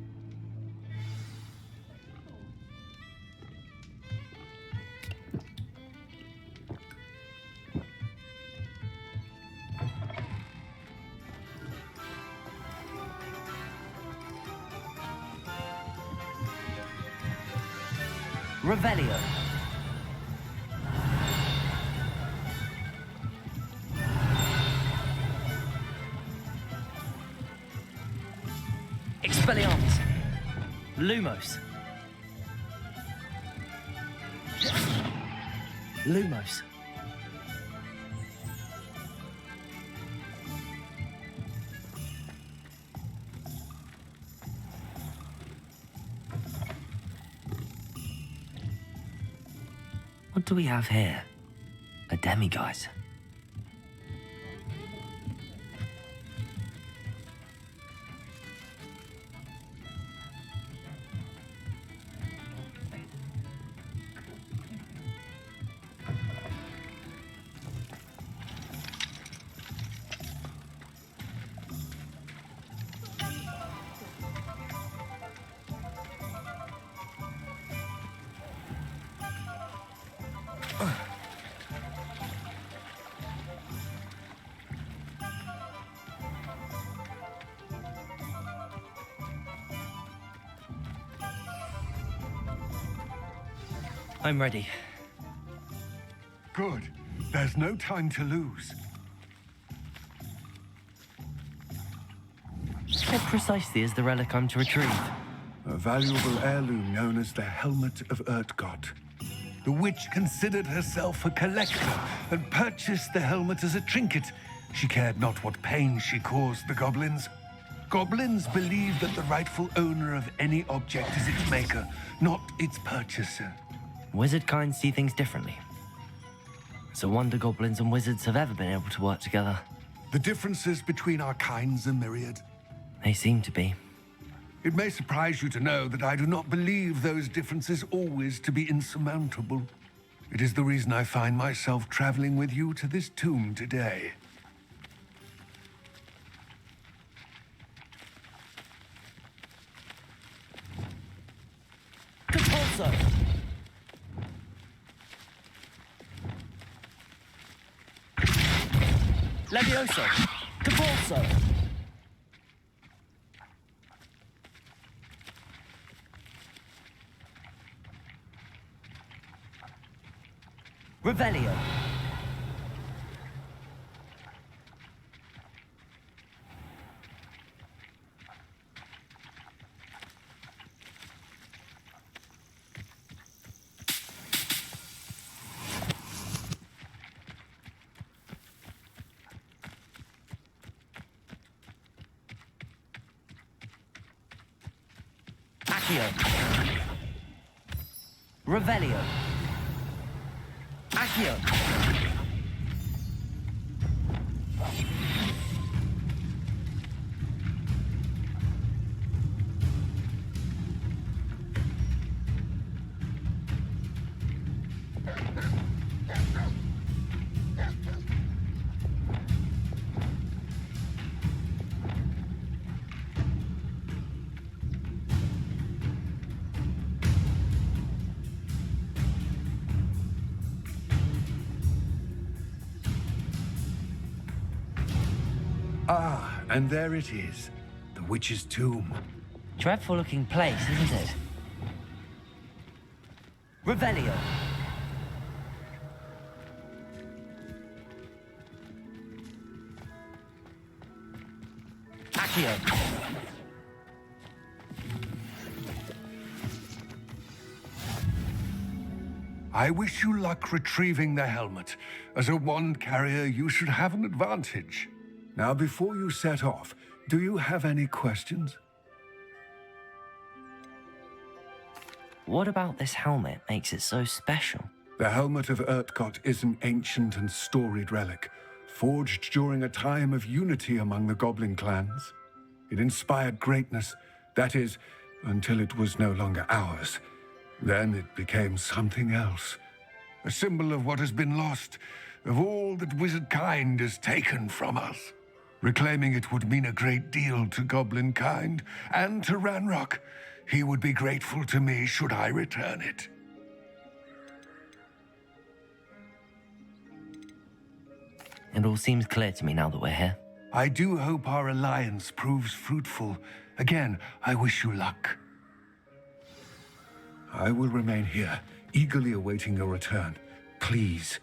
Revelio. Expelliarmus. Lumos. Lumos. What do we have here? A demiguise. I'm ready. Good. There's no time to lose. What precisely is the relic I'm to retrieve? A valuable heirloom known as the Helmet of Urtgott. The witch considered herself a collector and purchased the helmet as a trinket. She cared not what pain she caused the goblins. Goblins believe that the rightful owner of any object is its maker, not its purchaser. Wizard kind see things differently. It's a wonder goblins and wizards have ever been able to work together. The differences between our kinds are myriad. They seem to be. It may surprise you to know that I do not believe those differences always to be insurmountable. It is the reason I find myself traveling with you to this tomb today. Compulso! Levioso! Compulso! Revelio! Accio. Revelio. Accio. Ah, and there it is. The witch's tomb. Dreadful looking place, isn't it? Revelio. Accio. I wish you luck retrieving the helmet. As a wand carrier, you should have an advantage. Now, before you set off, do you have any questions? What about this helmet makes it so special? The helmet of Urtkot is an ancient and storied relic, forged during a time of unity among the goblin clans. It inspired greatness, that is, until it was no longer ours. Then it became something else. A symbol of what has been lost, of all that wizard kind has taken from us. Reclaiming it would mean a great deal to goblin kind, and to Ranrock. He would be grateful to me should I return it. It all seems clear to me now that we're here. I do hope our alliance proves fruitful. Again, I wish you luck. I will remain here, eagerly awaiting your return. Please.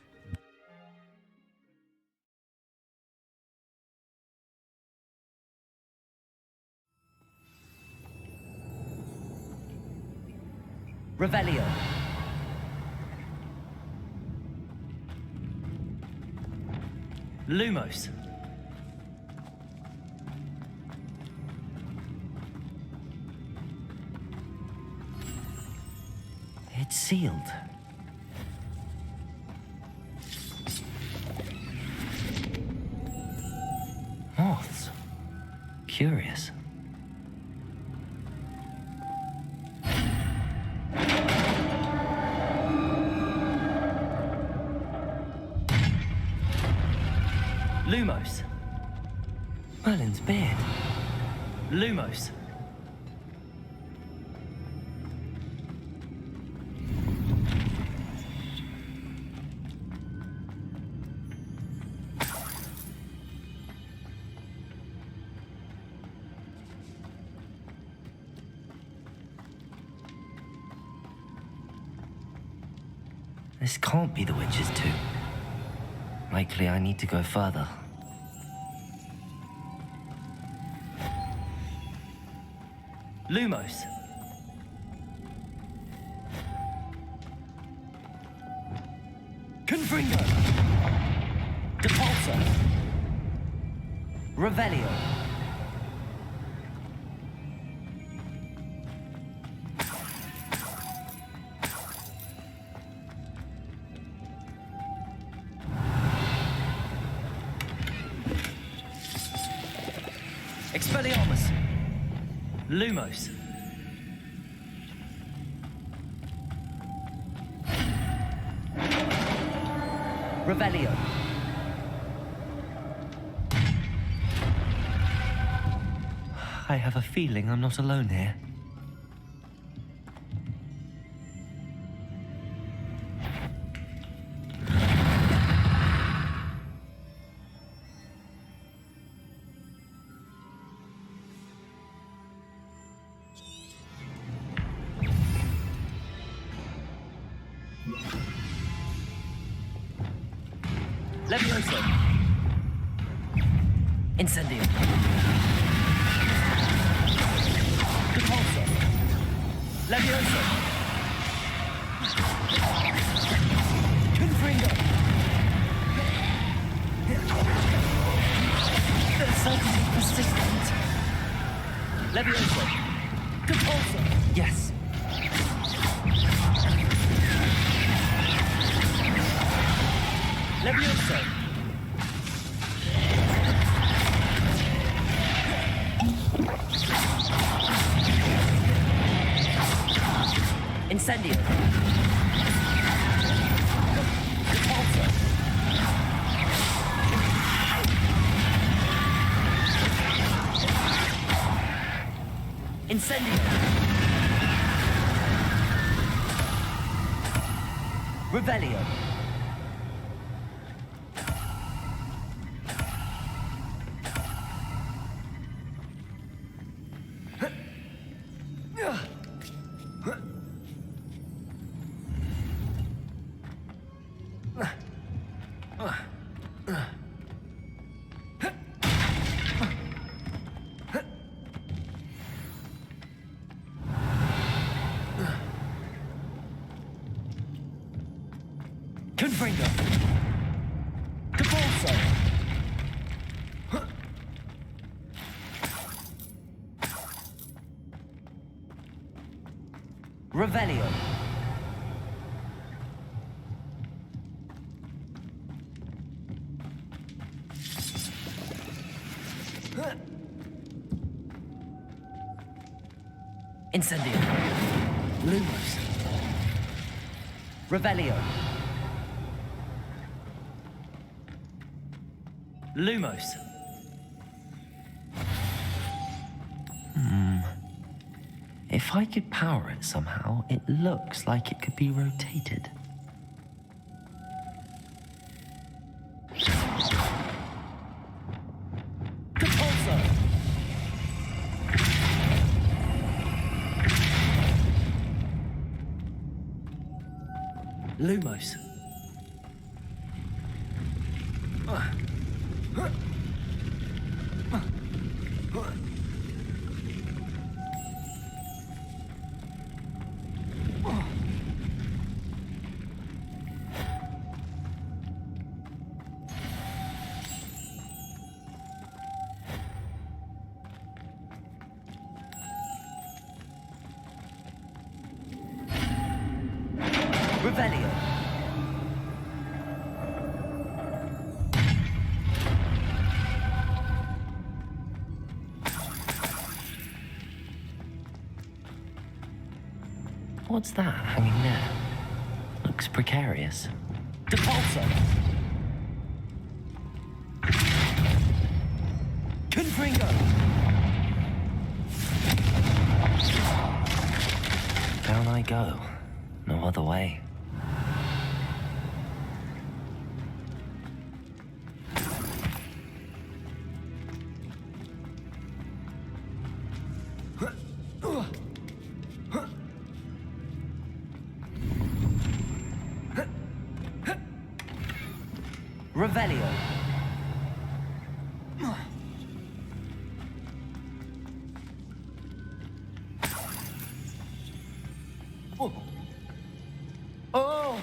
Revelio. Lumos. It's sealed. Moths. Curious. Lumos. Merlin's beard. Lumos. This can't be the witch's tomb. Likely I need to go further. Lumos. Confringo. Depulso. Revelio. Expelliarmus. Lumos. Revelio. I have a feeling I'm not alone here. Levioso. Incendio. Depulso. Levioso. Confringo. They're certainly persistent. Levioso. Depulso. Yes. Levioso. Incendio. Depulso. Incendio. Revelio. Confringo. Depulso. Revelio. Incendio. Lumos. Revelio. Lumos. If I could power it somehow, it looks like it could be rotated. Depulso. Lumos. Revelio. What's that hanging there? Looks precarious. Depulso. Confringo. Down I go. No other way. Revelio. Oh. Oh.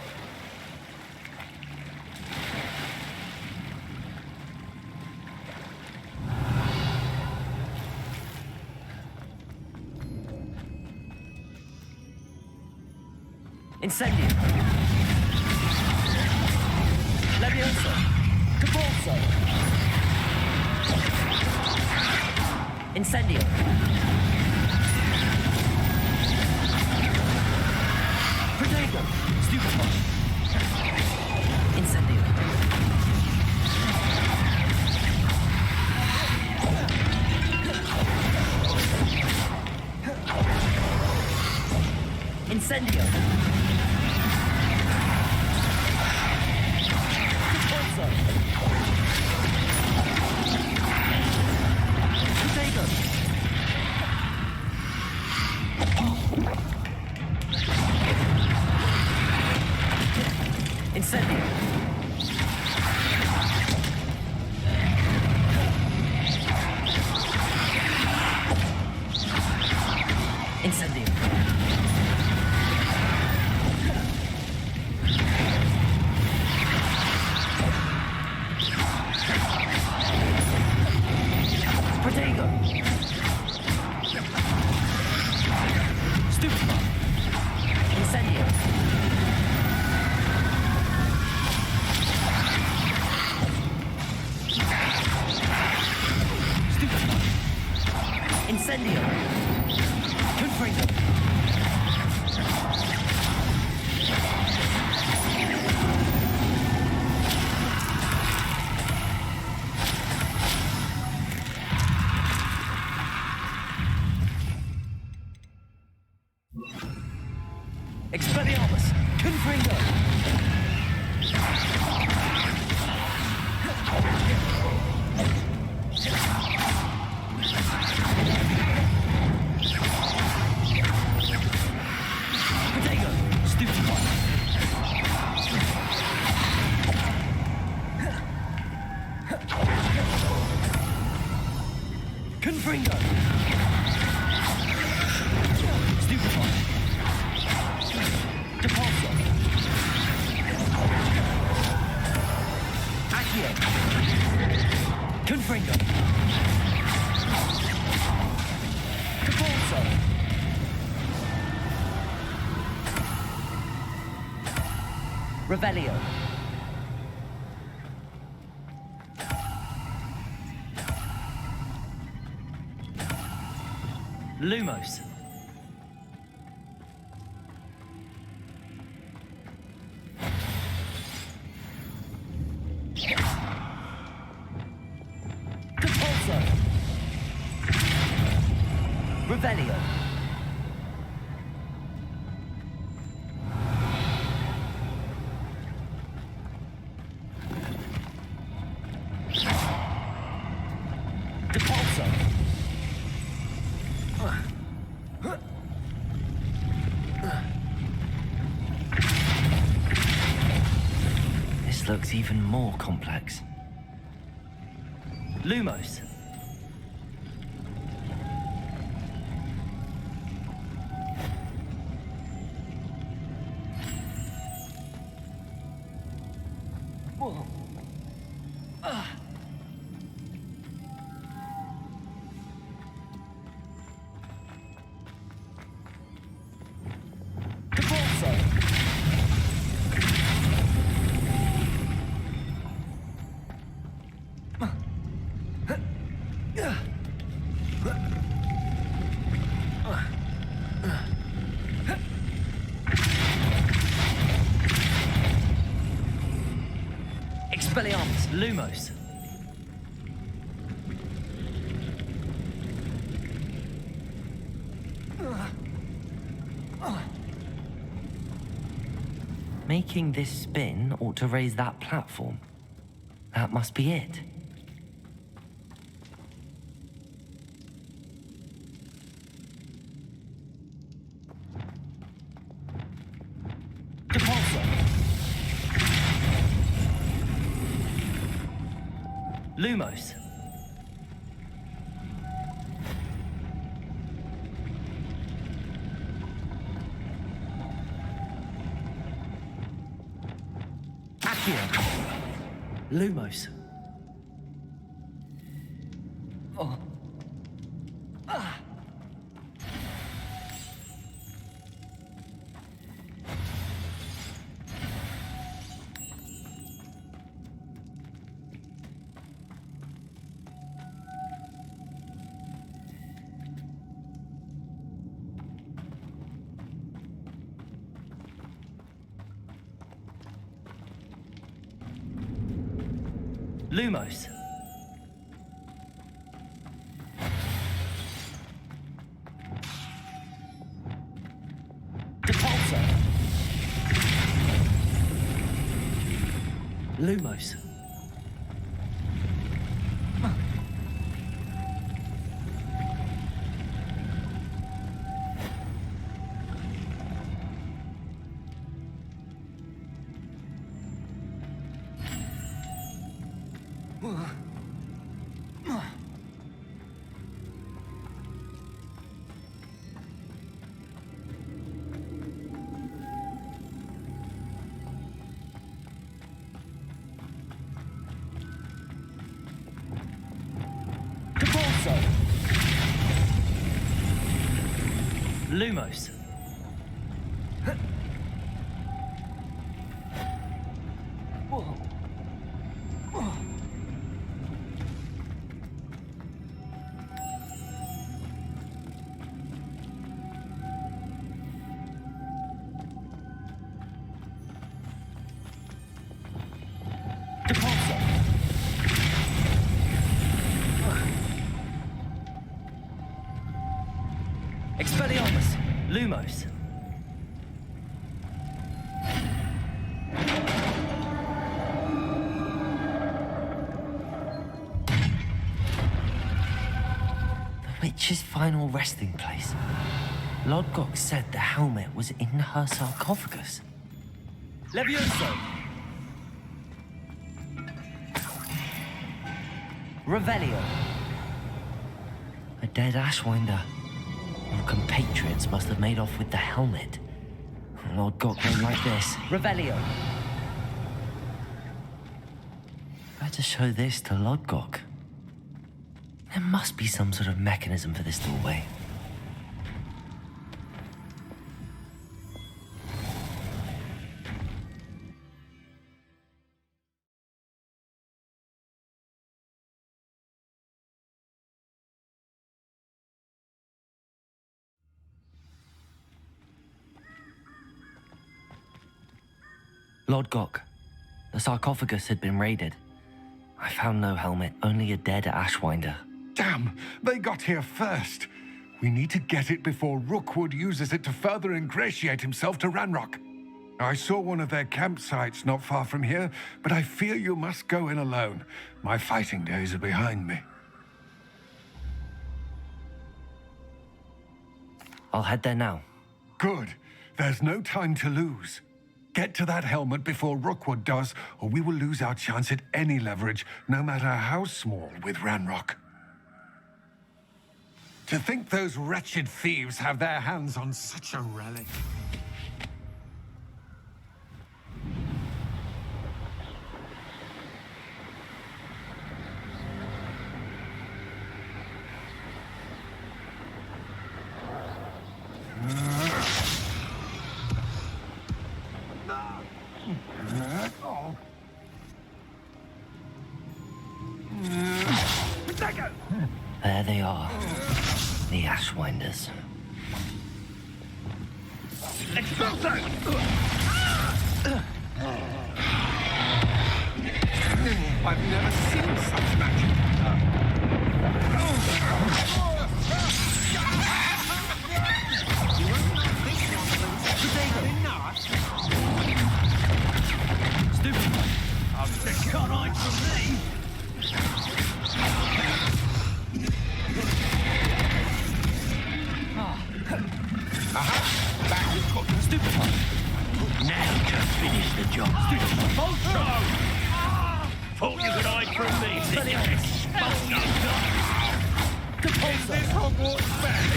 Incendio. Levioso. Depulso. Incendio. Protego. Stupefy. Incendio. Incendio. Depulso. Protego. Incendio. Incendio. Protego. Stupefy. Incendio. Stupefy. Incendio. Confringo. Expelliarmus. Confringo. Protego. Stupefy. Confringo! Stupefy! Depulso! Accio! Confringo! Depulso! Revelio! Lumos! Compulso! Revelio! Depulso! This looks even more complex. Lumos! Whoa. Depulso! Expelliarmus! Lumos! Making this spin ought to raise that platform. That must be it. Depulso! Lumos! Accio! Lumos! Oh. Ah. Lumos! Depulso! Lumos! Depulso! Lumos! Whoa. Depulso! Expelliarmus! Lumos! The witch's final resting place. Lodgok said the helmet was in her sarcophagus. Levioso! Revelio! dead Ashwinder. Your compatriots must have made off with the helmet. Lord Gok went like this. Revelio. Better show this to Lord Gok. There must be some sort of mechanism for this doorway. Lord Gok, the sarcophagus had been raided. I found no helmet, only a dead Ashwinder. Damn, they got here first. We need to get it before Rookwood uses it to further ingratiate himself to Ranrock. I saw one of their campsites not far from here, but I fear you must go in alone. My fighting days are behind me. I'll head there now. Good. There's no time to lose. Get to that helmet before Rookwood does, or we will lose our chance at any leverage, no matter how small, with Ranrock. To think those wretched thieves have their hands on such a relic. There they are, the Ashwinders. I've never seen such magic. Stupid. Can't hide from me. Back with cooking. Stupid. Now you just finished the job. Stupid. Vulture! Thought you could hide from me. Is this Hogwarts bad?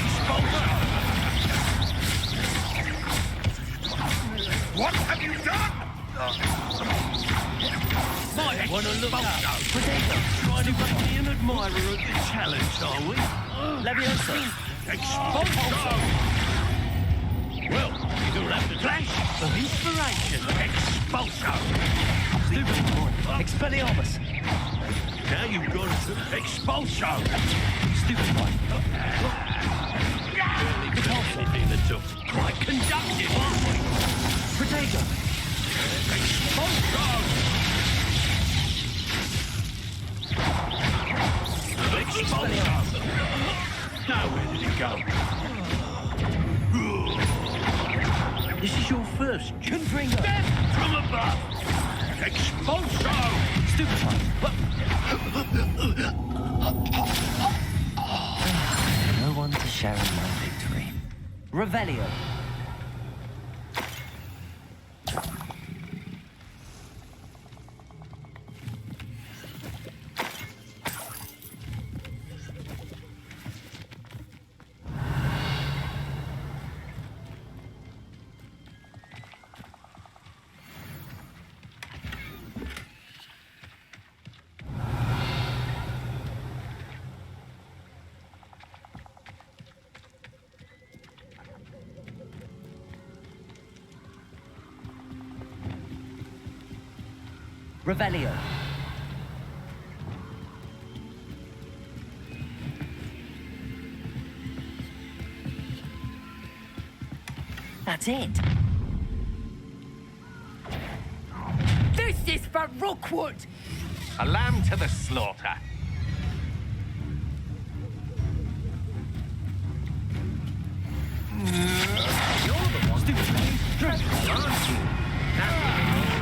What have you done? Might want to look up. Trying to be an admirer of the challenge, are we? Leviosa. Expulso! Well, you'll have to flash of inspiration. Expulso! Stupid boy. Expelliarmus. Now you've got to expulso! Stupid boy. Really anything that took quite conductive, aren't we? Protego. Expulso! Expulso! Now where did it go? This is your first Confringo. death from above! Expulso! Stupid one. No one to share in my victory. Revelio. Revelio. That's it. This is for Rookwood! A lamb to the slaughter. You're the one who's being dreadful, aren't you? Now,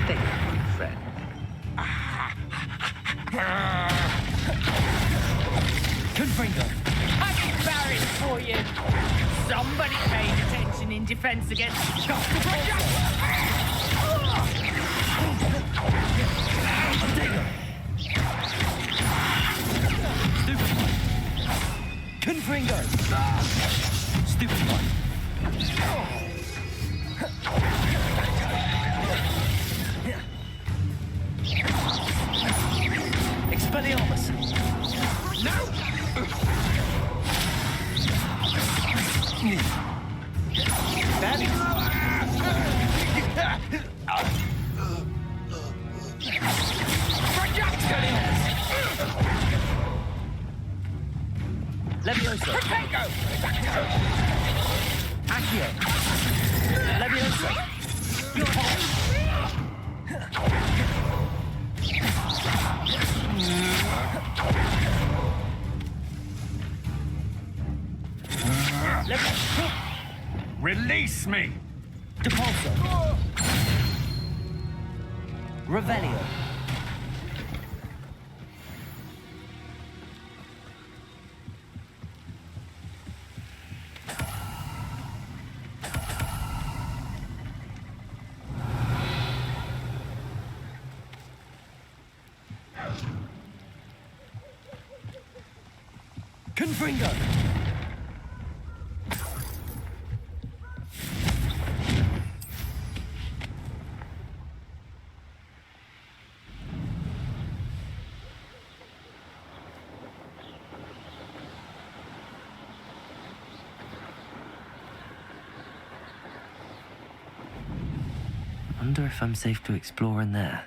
thank you, my friend. Confringo. I can barrack for you! Somebody paid attention in defense against Confringo. Levioso. Potato! Accio. Levioso. Your head. Release me! Depulso. Revelio. Confringo. Wonder if I'm safe to explore in there.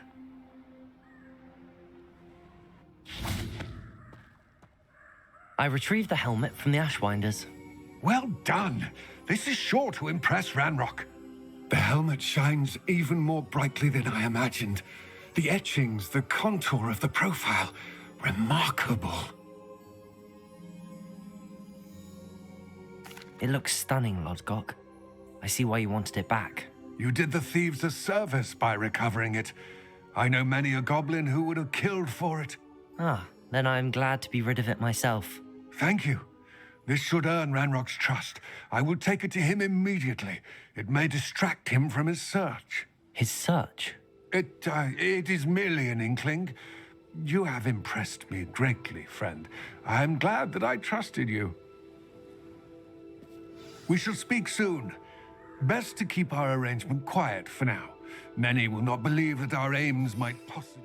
I retrieved the helmet from the Ashwinders. Well done. This is sure to impress Ranrock. The helmet shines even more brightly than I imagined. The etchings, the contour of the profile, remarkable. It looks stunning, Lodgok. I see why you wanted it back. You did the thieves a service by recovering it. I know many a goblin who would have killed for it. Ah, then I'm glad to be rid of it myself. Thank you. This should earn Ranrock's trust. I will take it to him immediately. It may distract him from his search. His search? It is merely an inkling. You have impressed me greatly, friend. I am glad that I trusted you. We shall speak soon. Best to keep our arrangement quiet for now. Many will not believe that our aims might possibly...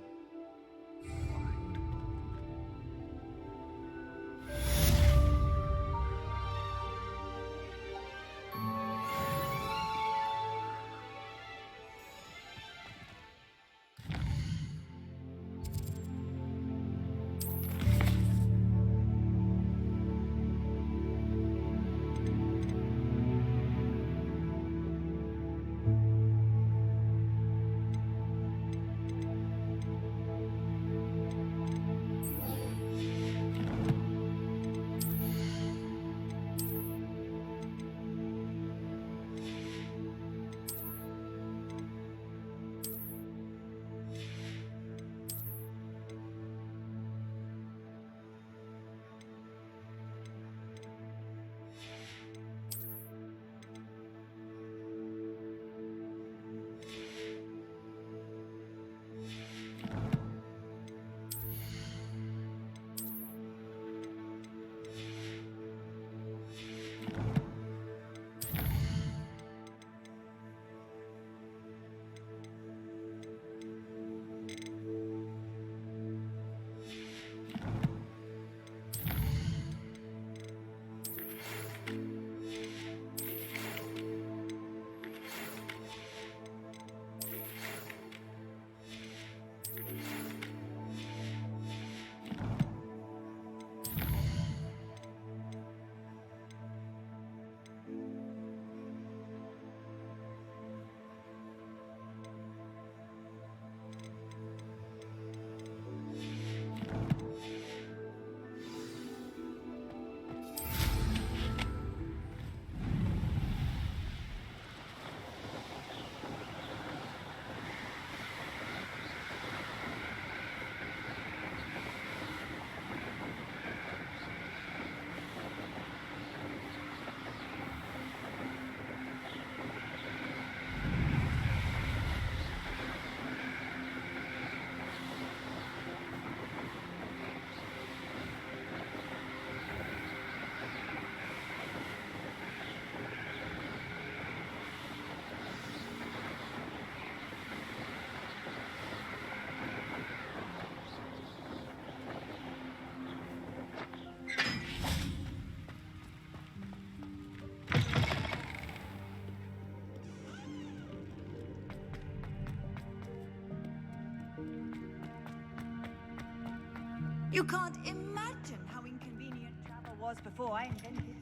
You can't imagine how inconvenient travel was was before I invented it.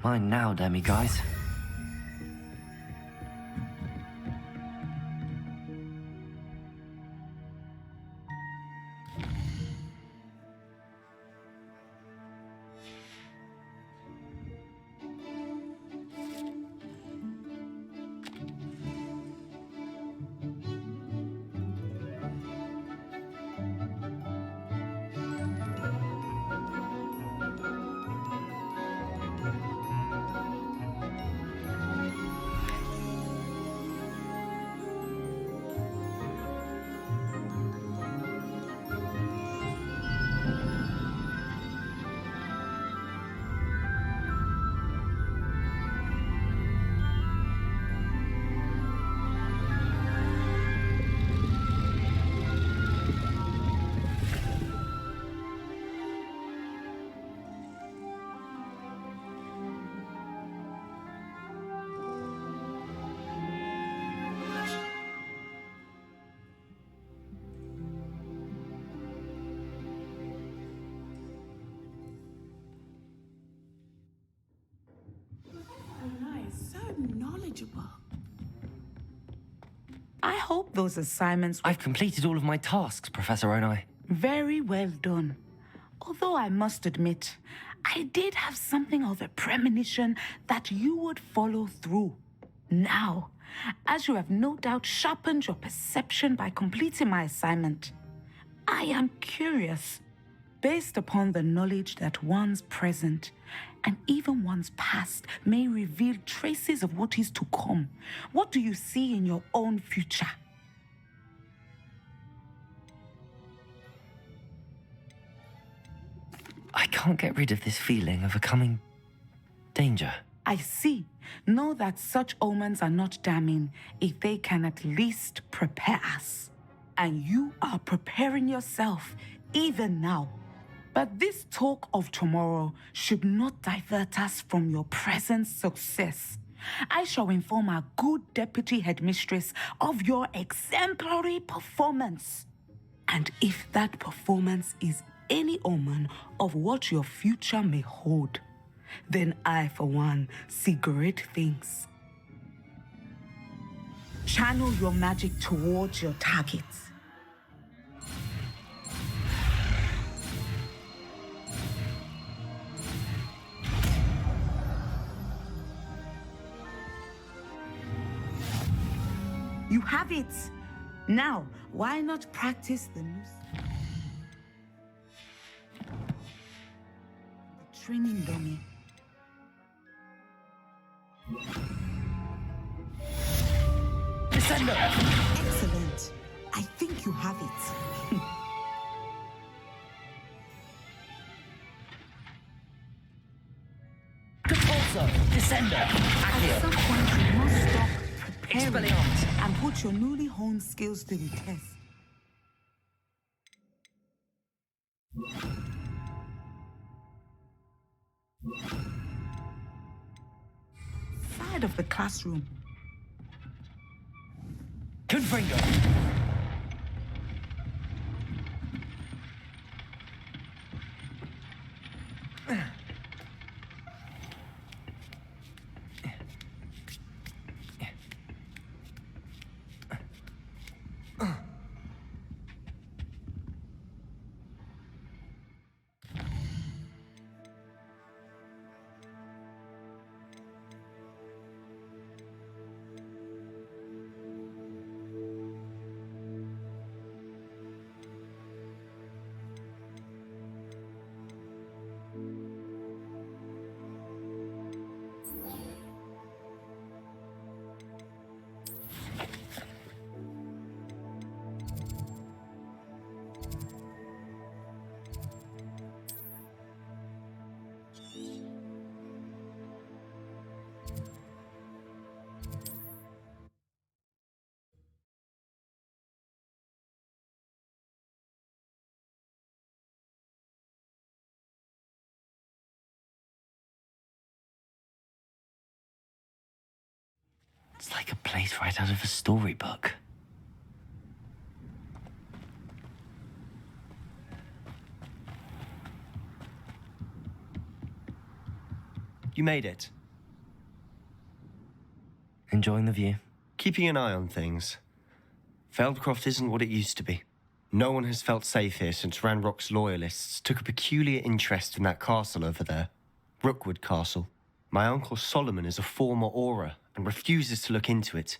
Mine now, Demi, guys. knowledgeable. I hope those assignments were I've completed all of my tasks, Professor Onai. very well done. Although I must admit, I did have something of a premonition that you would follow through. Now, as you have no doubt sharpened your perception by completing my assignment, I am curious, based upon the knowledge that one's present and even one's past may reveal traces of what is to come. What do you see in your own future? I can't get rid of this feeling of a coming danger. I see. Know that such omens are not damning if they can at least prepare us. And you are preparing yourself even now. But this talk of tomorrow should not divert us from your present success. I shall inform our good deputy headmistress of your exemplary performance. And if that performance is any omen of what your future may hold, then I, for one, see great things. Channel your magic towards your targets. You have it. Now, why not practice the news? The training dummy. Descender! Excellent. I think you have it. Compulso! Descender! At some point, you must stop preparing Expelliarmus. and put your newly honed skills to the test. Side of the classroom. Confringo! It's like a place right out of a storybook. You made it. Enjoying the view? Keeping an eye on things. Feldcroft isn't what it used to be. No one has felt safe here since Ranrock's loyalists took a peculiar interest in that castle over there. Rookwood Castle. My uncle Solomon is a former Auror and refuses to look into it,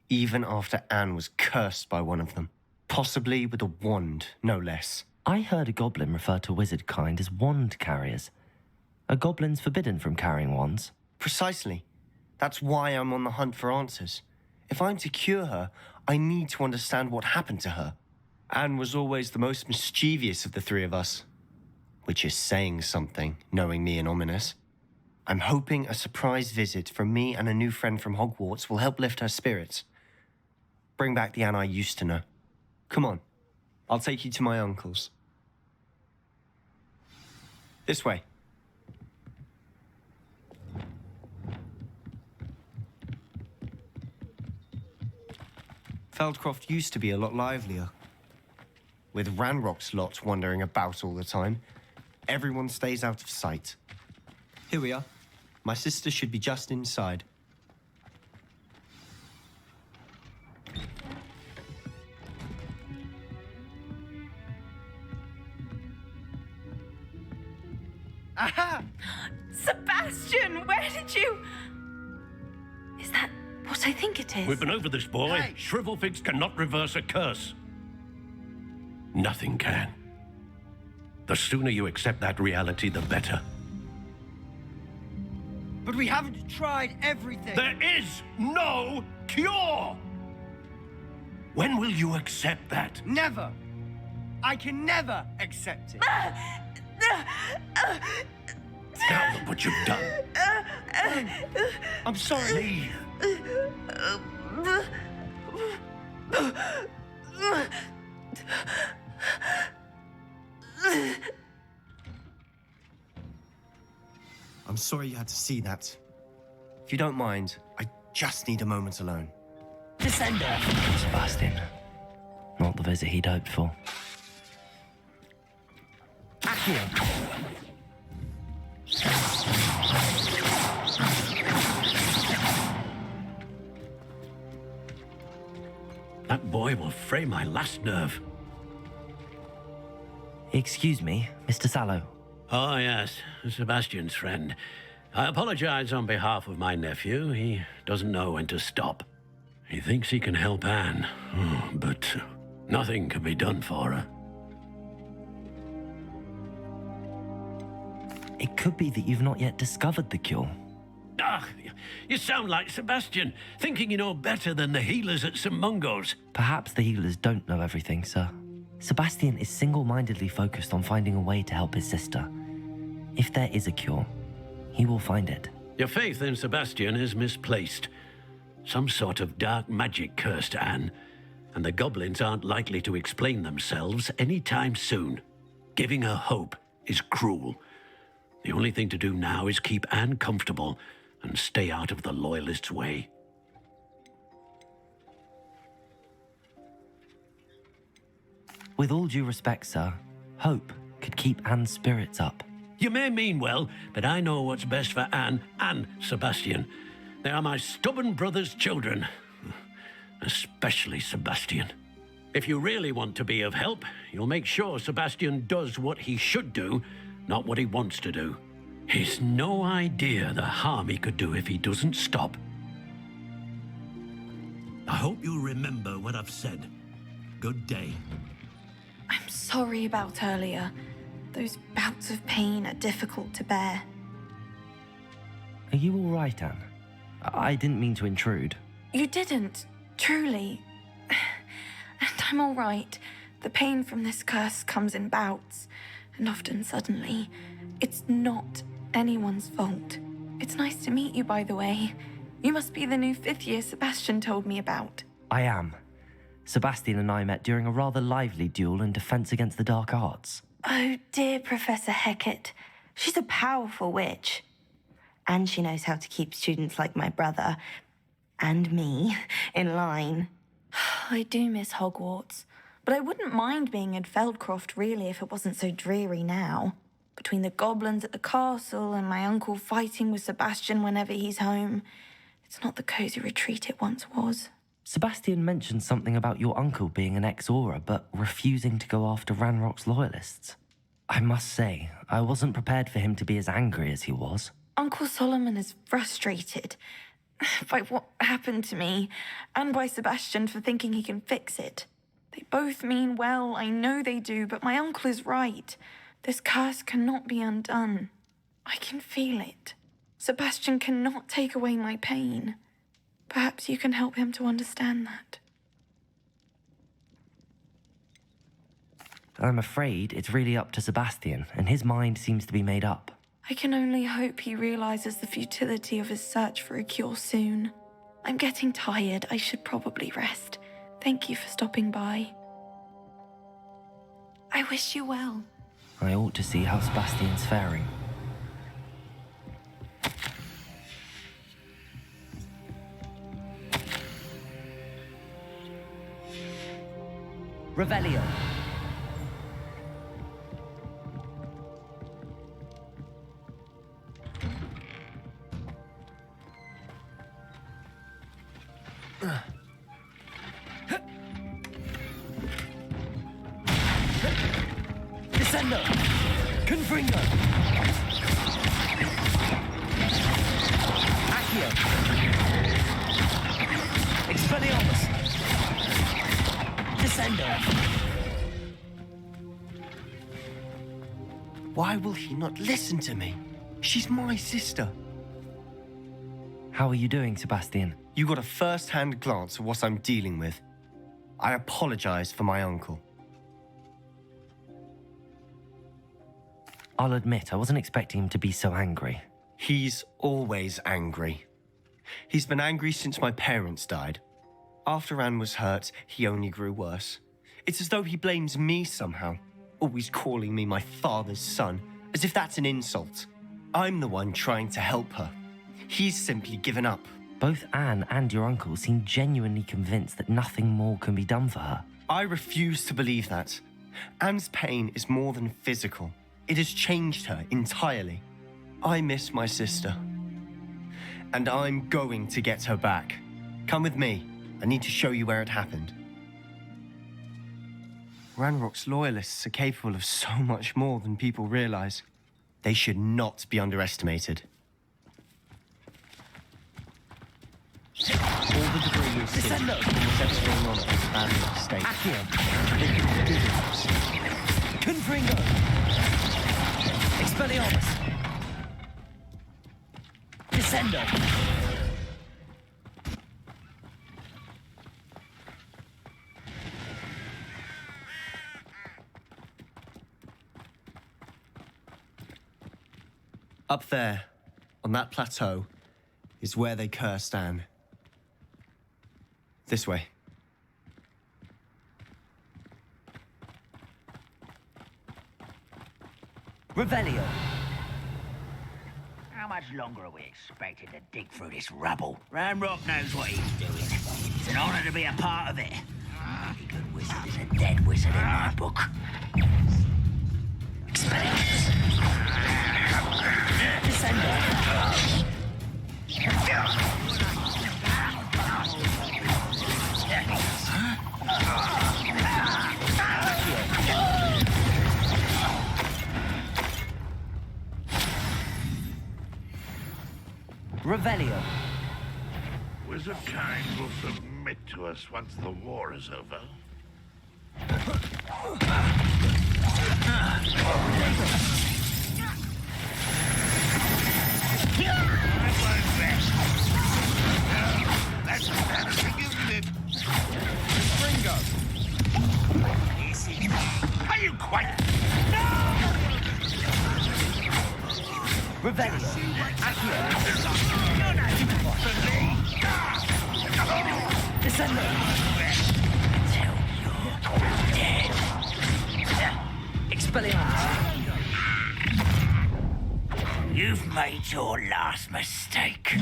even after Anne was cursed by one of them. Possibly with a wand, no less. I heard a goblin refer to wizard kind as wand carriers. Are goblins forbidden from carrying wands? Precisely. That's why I'm on the hunt for answers. If I'm to cure her, I need to understand what happened to her. Anne was always the most mischievous of the three of us. Which is saying something, knowing me and Ominous. I'm hoping a surprise visit from me and a new friend from Hogwarts will help lift her spirits. Bring back the Anne I used to know. Come on, I'll take you to my uncle's. This way. Feldcroft used to be a lot livelier. With Ranrock's lot wandering about all the time, everyone stays out of sight. Here we are. My sister should be just inside. Aha! Sebastian, where did you... Is that what I think it is? We've been over this, boy. Hey. Shrivelfigs cannot reverse a curse. Nothing can. The sooner you accept that reality, the better. But we haven't tried everything. There is no cure! When will you accept that? Never. I can never accept it. Now look what you've done. I'm sorry. I'm sorry you had to see that. If you don't mind, I just need a moment alone. Descender! Sebastian. Not the visit he'd hoped for. Accio! That boy will fray my last nerve. Excuse me, Mr. Sallow. Oh, yes, Sebastian's friend. I apologize on behalf of my nephew. He doesn't know when to stop. He thinks he can help Anne, but nothing can be done for her. It could be that you've not yet discovered the cure. Ah, you sound like Sebastian, thinking you know better than the healers at St. Mungo's. Perhaps the healers don't know everything, sir. Sebastian is single-mindedly focused on finding a way to help his sister. If there is a cure, he will find it. Your faith in Sebastian is misplaced. Some sort of dark magic cursed Anne, and the goblins aren't likely to explain themselves anytime soon. Giving her hope is cruel. The only thing to do now is keep Anne comfortable and stay out of the Loyalists' way. With all due respect, sir, hope could keep Anne's spirits up. You may mean well, but I know what's best for Anne and Sebastian. They are my stubborn brother's children. Especially Sebastian. If you really want to be of help, you'll make sure Sebastian does what he should do, not what he wants to do. He's no idea the harm he could do if he doesn't stop. I hope you'll remember what I've said. Good day. I'm sorry about earlier. Those bouts of pain are difficult to bear. Are you all right, Anne? I didn't mean to intrude. You didn't, truly. And I'm all right. The pain from this curse comes in bouts, and often suddenly. It's not anyone's fault. It's nice to meet you, by the way. You must be the new fifth year Sebastian told me about. I am. Sebastian and I met during a rather lively duel in Defense Against the Dark Arts. Oh, dear Professor Hecat. She's a powerful witch. And she knows how to keep students like my brother and me in line. I do miss Hogwarts, but I wouldn't mind being in Feldcroft really if it wasn't so dreary now. Between the goblins at the castle and my uncle fighting with Sebastian whenever he's home, it's not the cosy retreat it once was. Sebastian mentioned something about your uncle being an ex-Auror, but refusing to go after Ranrock's loyalists. I must say, I wasn't prepared for him to be as angry as he was. Uncle Solomon is frustrated by what happened to me, and by Sebastian for thinking he can fix it. They both mean well, I know they do, but my uncle is right. This curse cannot be undone. I can feel it. Sebastian cannot take away my pain. Perhaps you can help him to understand that. I'm afraid it's really up to Sebastian, and his mind seems to be made up. I can only hope he realizes the futility of his search for a cure soon. I'm getting tired. I should probably rest. Thank you for stopping by. I wish you well. I ought to see how Sebastian's faring. Revelio. Descendo. Confringo. Accio. Expelliarmus. Descendo. Why will he not listen to me? She's my sister. How are you doing, Sebastian? You got a first-hand glance of what I'm dealing with. I apologize for my uncle. I'll admit, I wasn't expecting him to be so angry. He's always angry. He's been angry since my parents died. After Anne was hurt, he only grew worse. It's as though he blames me somehow, always calling me my father's son, as if that's an insult. I'm the one trying to help her. He's simply given up. Both Anne and your uncle seem genuinely convinced that nothing more can be done for her. I refuse to believe that. Anne's pain is more than physical. It has changed her entirely. I miss my sister. And I'm going to get her back. Come with me. I need to show you where it happened. Ranrock's loyalists are capable of so much more than people realize. They should not be underestimated. All the debris you've seen from whatever's going on at this abandoned estate. Accio. They can do this. Confringo. Expelliarmus. Descendo. Up there, on that plateau, is where they cursed Anne. This way. Revelio. How much longer are we expected to dig through this rubble? Ranrock knows what he's doing. It's an honor to be a part of it. Any good wizard is a dead wizard in my book. Expelliarmus. Descendo. Revelio. Wizard kind will submit to us once the war is over. That's embarrassing, isn't it? Ringo! Easy. Are you quiet? Revelio. Accio. Descendo. Till you're dead. Expelliarmus. You've made your last mistake.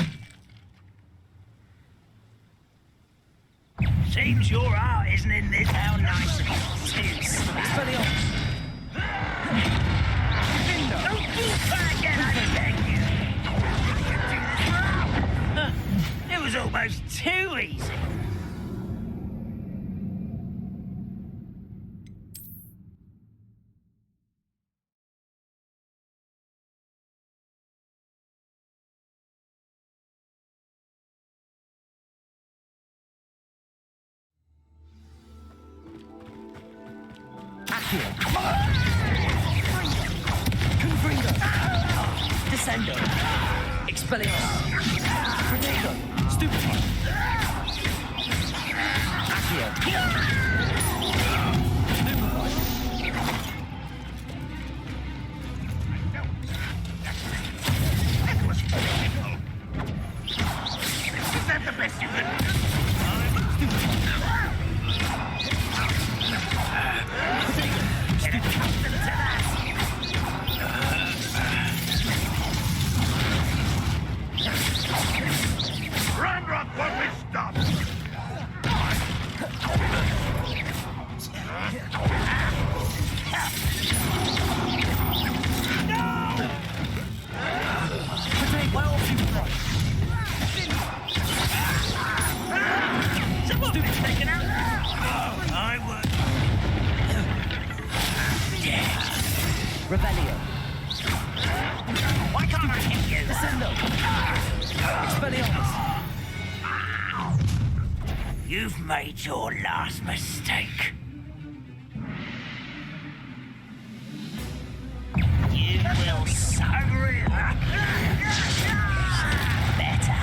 Seems your heart isn't in this. How nice of you to Expelliarmus! Don't do that again, I beg you! It was almost too easy. Accio! Confringo! Descendo! Expelliarmus! Protego! Stupefy! Accio! Is that the best you can do? Ranrock won't be stopped! Someone's been taken out. I would. Revelio! Why can't I hit you? Descendo! Expelliarmus! You've made your last mistake. You will suffer it. Better.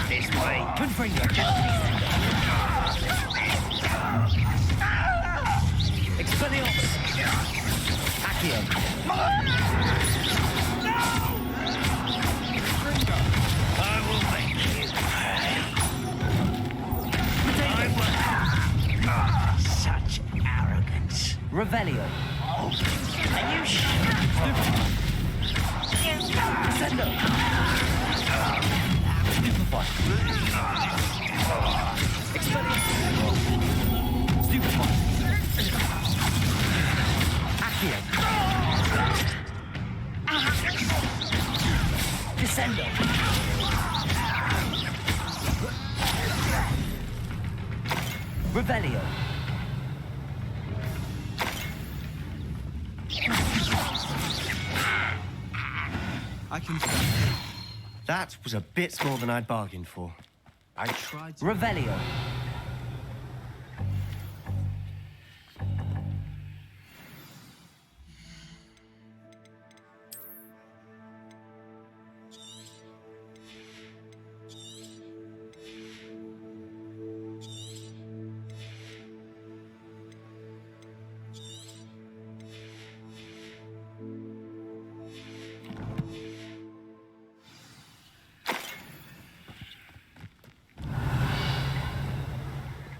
This way. Confringo! Expelliarmus! Accio! I will make you pay. I will. Such arrogance. Revelio! And you Descendo! Stupefy! Expelliarmus! Stupefy! Accio! Descendo! Revelio! I can tell. That was a bit more than I'd bargained for. I tried to... Revelio!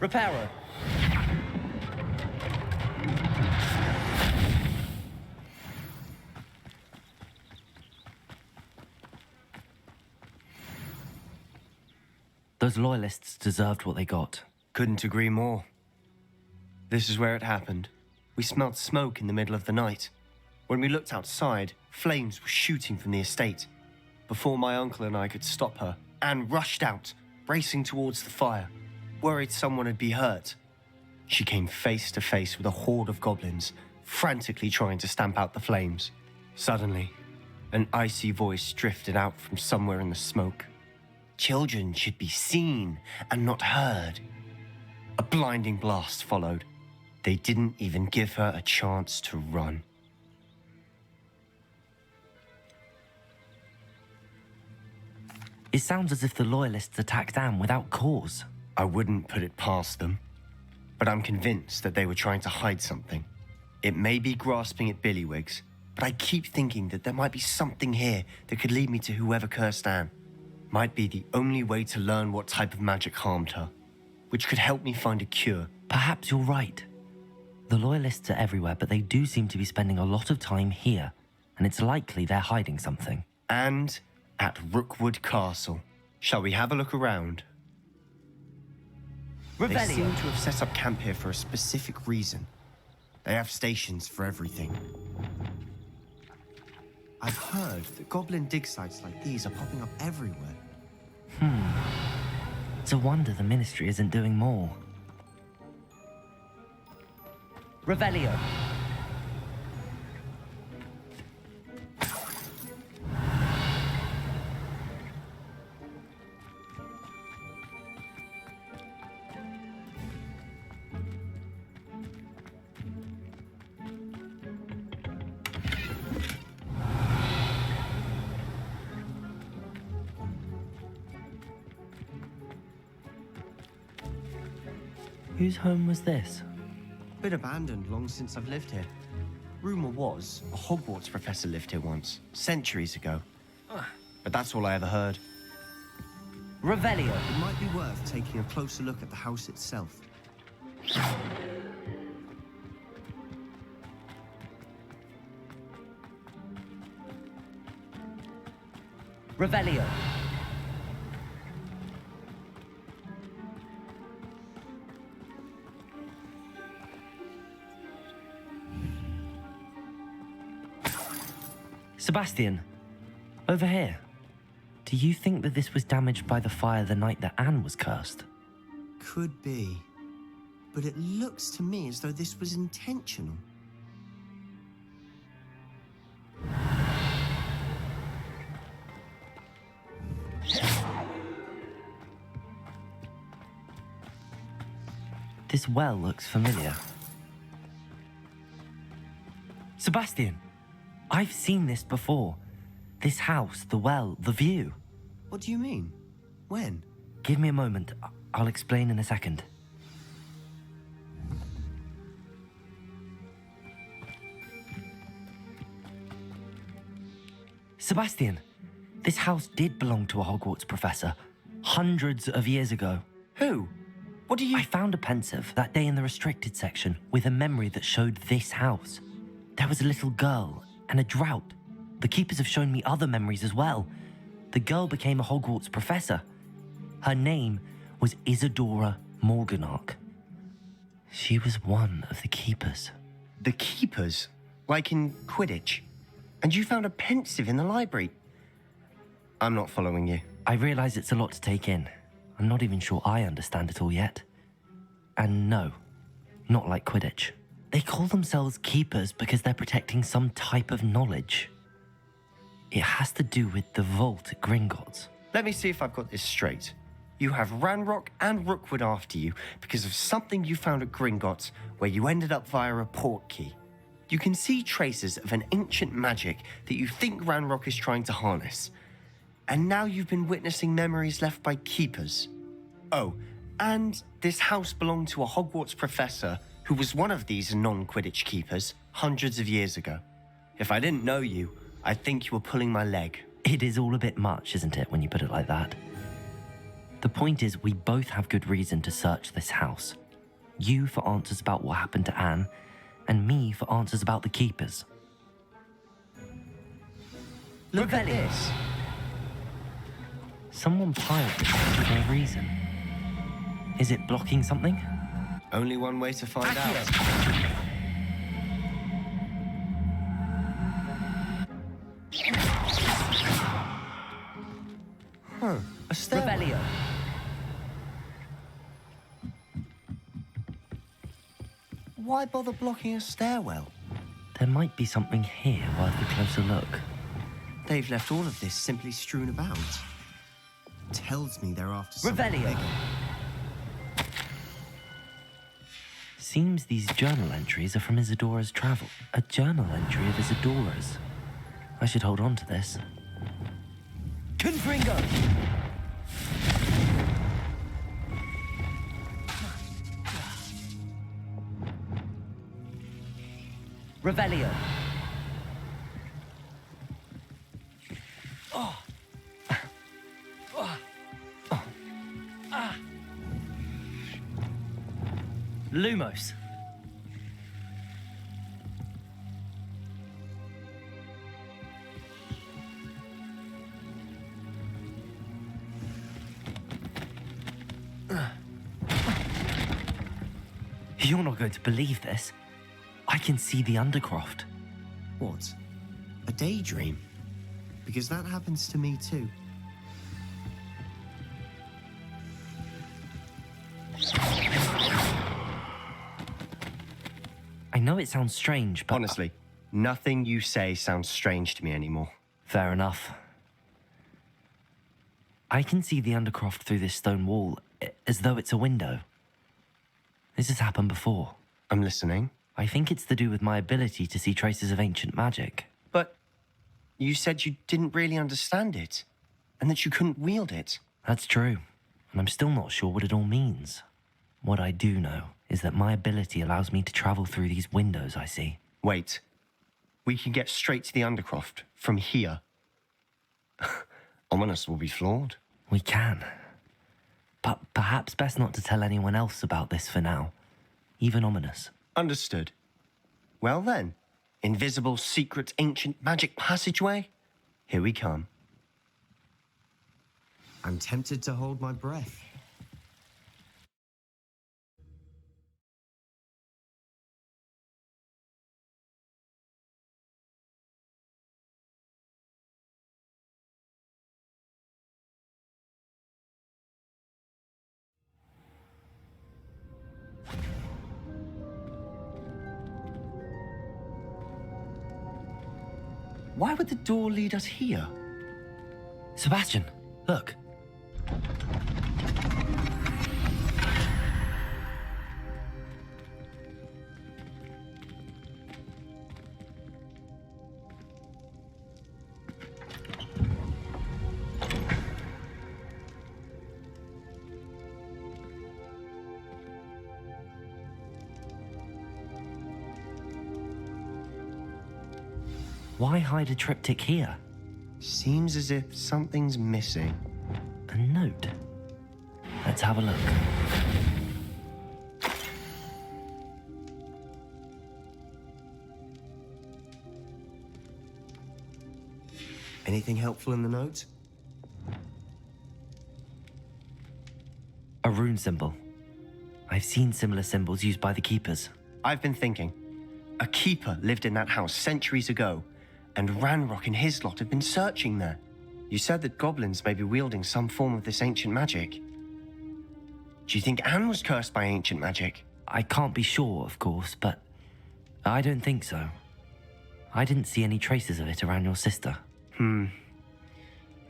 Reparo! Those loyalists deserved what they got. Couldn't agree more. This is where it happened. We smelled smoke in the middle of the night. When we looked outside, flames were shooting from the estate. Before my uncle and I could stop her, Anne rushed out, racing towards the fire, worried someone would be hurt. She came face to face with a horde of goblins, frantically trying to stamp out the flames. Suddenly, an icy voice drifted out from somewhere in the smoke. Children should be seen and not heard. A blinding blast followed. They didn't even give her a chance to run. It sounds as if the loyalists attacked Anne without cause. I wouldn't put it past them, but I'm convinced that they were trying to hide something. It may be grasping at billywhigs, but I keep thinking that there might be something here that could lead me to whoever cursed Anne. Might be the only way to learn what type of magic harmed her, which could help me find a cure. Perhaps you're right. The loyalists are everywhere, but they do seem to be spending a lot of time here, and it's likely they're hiding something. And at Rookwood Castle. Shall we have a look around? They Revelio. seem to have set up camp here for a specific reason. They have stations for everything. I've heard that goblin dig sites like these are popping up everywhere. It's a wonder the Ministry isn't doing more. Revelio. Whose home was this? Been abandoned long since I've lived here. Rumor was a Hogwarts professor lived here once, centuries ago. But that's all I ever heard. Revelio. It might be worth taking a closer look at the house itself. Revelio. Sebastian, over here. Do you think that this was damaged by the fire the night that Anne was cursed? Could be. But it looks to me as though this was intentional. This well looks familiar. Sebastian, I've seen this before. This house, the well, the view. What do you mean? When? Give me a moment. I'll explain in a second. Sebastian, this house did belong to a Hogwarts professor hundreds of years ago. Who? What do you... I found a pensive that day in the restricted section with a memory that showed this house. There was a little girl and a drought. The keepers have shown me other memories as well. The girl became a Hogwarts professor. Her name was Isadora Morganach. She was one of the keepers. The keepers? Like in Quidditch? And you found a pensive in the library? I'm not following you. I realize it's a lot to take in. I'm not even sure I understand it all yet. And no, not like Quidditch. They call themselves keepers because they're protecting some type of knowledge. It has to do with the vault at Gringotts. Let me see if I've got this straight. You have Ranrock and Rookwood after you because of something you found at Gringotts where you ended up via a portkey. You can see traces of an ancient magic that you think Ranrock is trying to harness. And now you've been witnessing memories left by keepers. Oh, and this house belonged to a Hogwarts professor who was one of these non-Quidditch keepers hundreds of years ago. If I didn't know you, I'd think you were pulling my leg. It is all a bit much, isn't it, when you put it like that? The point is, we both have good reason to search this house. You for answers about what happened to Anne, and me for answers about the keepers. Look at this. Someone piled this for a reason. Is it blocking something? Only one way to find out. Huh, a stairwell. Revelio. Why bother blocking a stairwell? There might be something here worth a closer look. They've left all of this simply strewn about. Tells me they're after something Revelio. bigger. Seems these journal entries are from Isadora's travel. A journal entry of Isadora's. I should hold on to this. Confringo. Revelio. Lumos. You're not going to believe this. I can see the Undercroft. What? A daydream? Because that happens to me too. I know it sounds strange, but... Honestly, nothing you say sounds strange to me anymore. Fair enough. I can see the Undercroft through this stone wall, as though it's a window. This has happened before. I'm listening. I think it's to do with my ability to see traces of ancient magic. But you said you didn't really understand it, and that you couldn't wield it. That's true, and I'm still not sure what it all means. What I do know is that my ability allows me to travel through these windows I see. Wait. We can get straight to the Undercroft from here. Ominous will be floored. We can. But perhaps best not to tell anyone else about this for now. Even Ominous. Understood. Well then, invisible, secret, ancient magic passageway? Here we come. I'm tempted to hold my breath. Why would the door lead us here? Sebastian, look. Why hide a triptych here? Seems as if something's missing. A note. Let's have a look. Anything helpful in the note? A rune symbol. I've seen similar symbols used by the keepers. I've been thinking. A keeper lived in that house centuries ago, and Ranrock and his lot have been searching there. You said that goblins may be wielding some form of this ancient magic. Do you think Anne was cursed by ancient magic? I can't be sure, of course, but I don't think so. I didn't see any traces of it around your sister.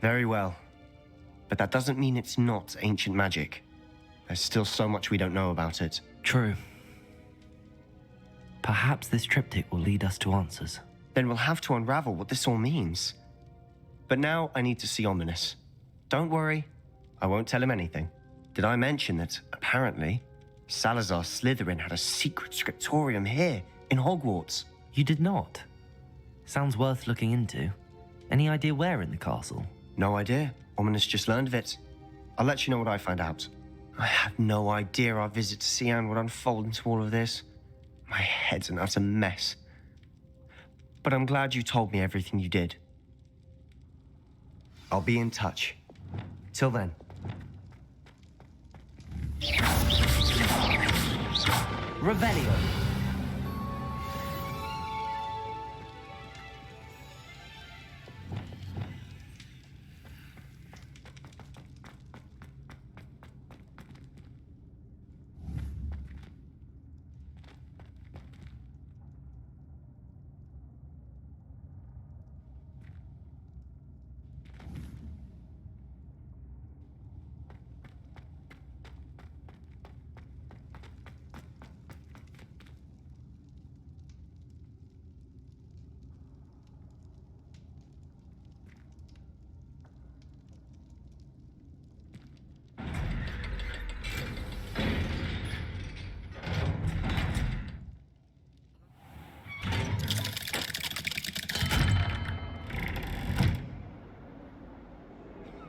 Very well. But that doesn't mean it's not ancient magic. There's still so much we don't know about it. True. Perhaps this triptych will lead us to answers. Then we'll have to unravel what this all means. But now I need to see Ominous. Don't worry, I won't tell him anything. Did I mention that, apparently, Salazar Slytherin had a secret scriptorium here in Hogwarts? You did not? Sounds worth looking into. Any idea where in the castle? No idea. Ominous just learned of it. I'll let you know what I find out. I had no idea our visit to Cian would unfold into all of this. My head's an utter mess. But I'm glad you told me everything you did. I'll be in touch. Till then. Revelio.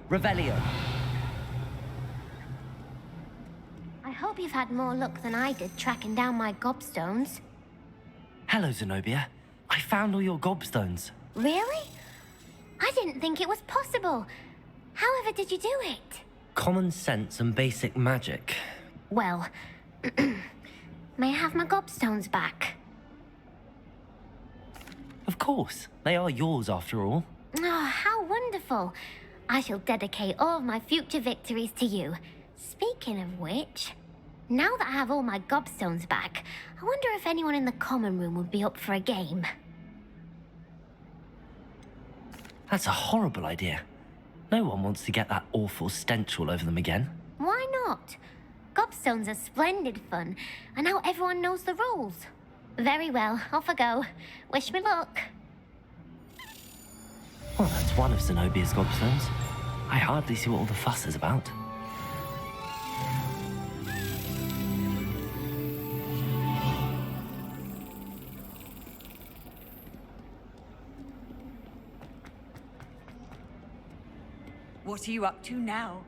Revelio. I hope you've had more luck than I did tracking down my gobstones. Hello, Zenobia. I found all your gobstones. Really? I didn't think it was possible. However did you do it? Common sense and basic magic. Well, May I have my gobstones back? Of course, they are yours after all. Oh, how wonderful. I shall dedicate all of my future victories to you. Speaking of which, now that I have all my gobstones back, I wonder if anyone in the common room would be up for a game. That's a horrible idea. No one wants to get that awful stench all over them again. Why not? Gobstones are splendid fun, and now everyone knows the rules. Very well, off I go. Wish me luck. Well, that's one of Zenobia's gobstones. I hardly see what all the fuss is about. What are you up to now?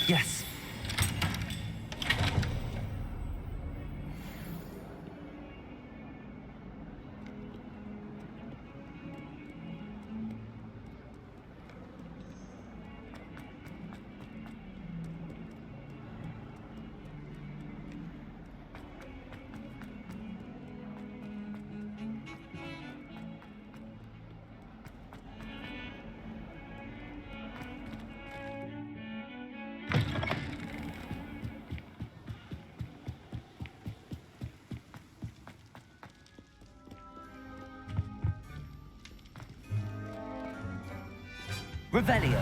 Yes. Revelio.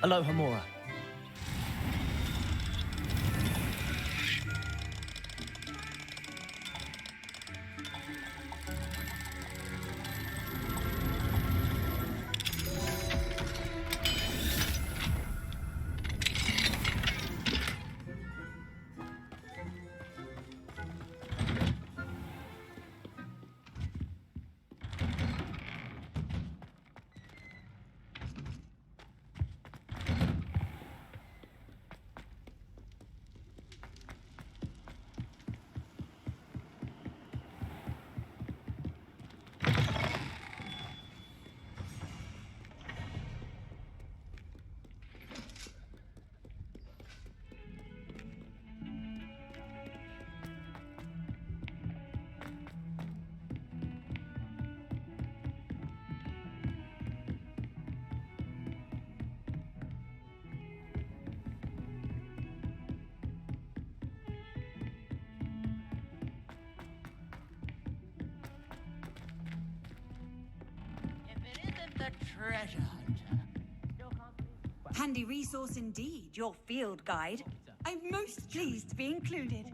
Aloha Mora. Treasure hunter. Handy resource indeed, your field guide. I'm most pleased to be included.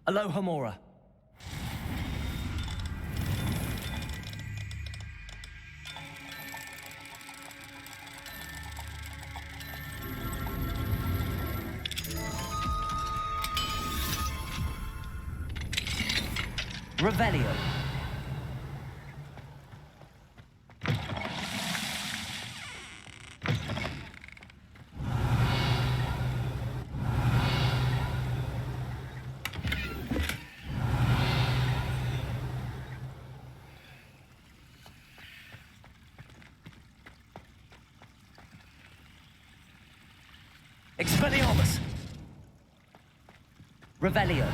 Aloha Mora. Revelio. Expelliarmus! Revelio.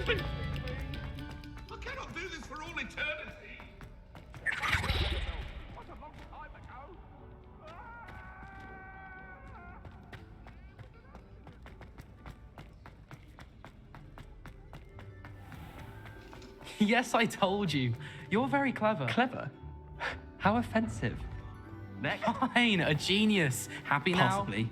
I cannot do this for all eternity. What a long time ago. Yes, I told you. You're very clever. Clever? How offensive. Next. Fine, a genius. Happy now? Possibly.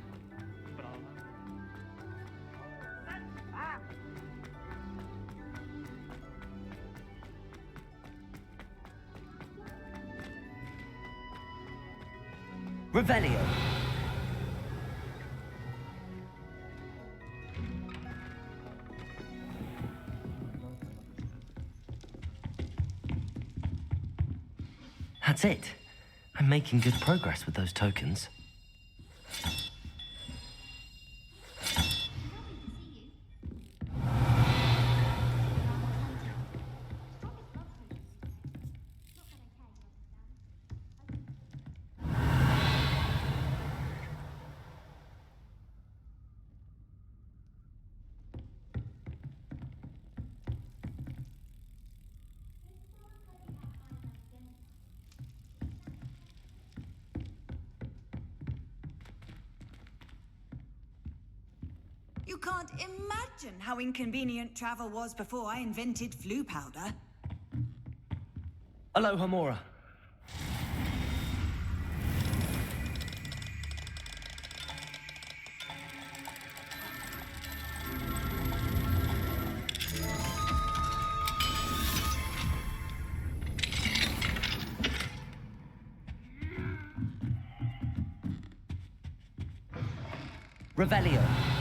Revelio. That's it. I'm making good progress with those tokens. You can't imagine how inconvenient travel was before I invented flu powder. Aloha, Mora. Revelio.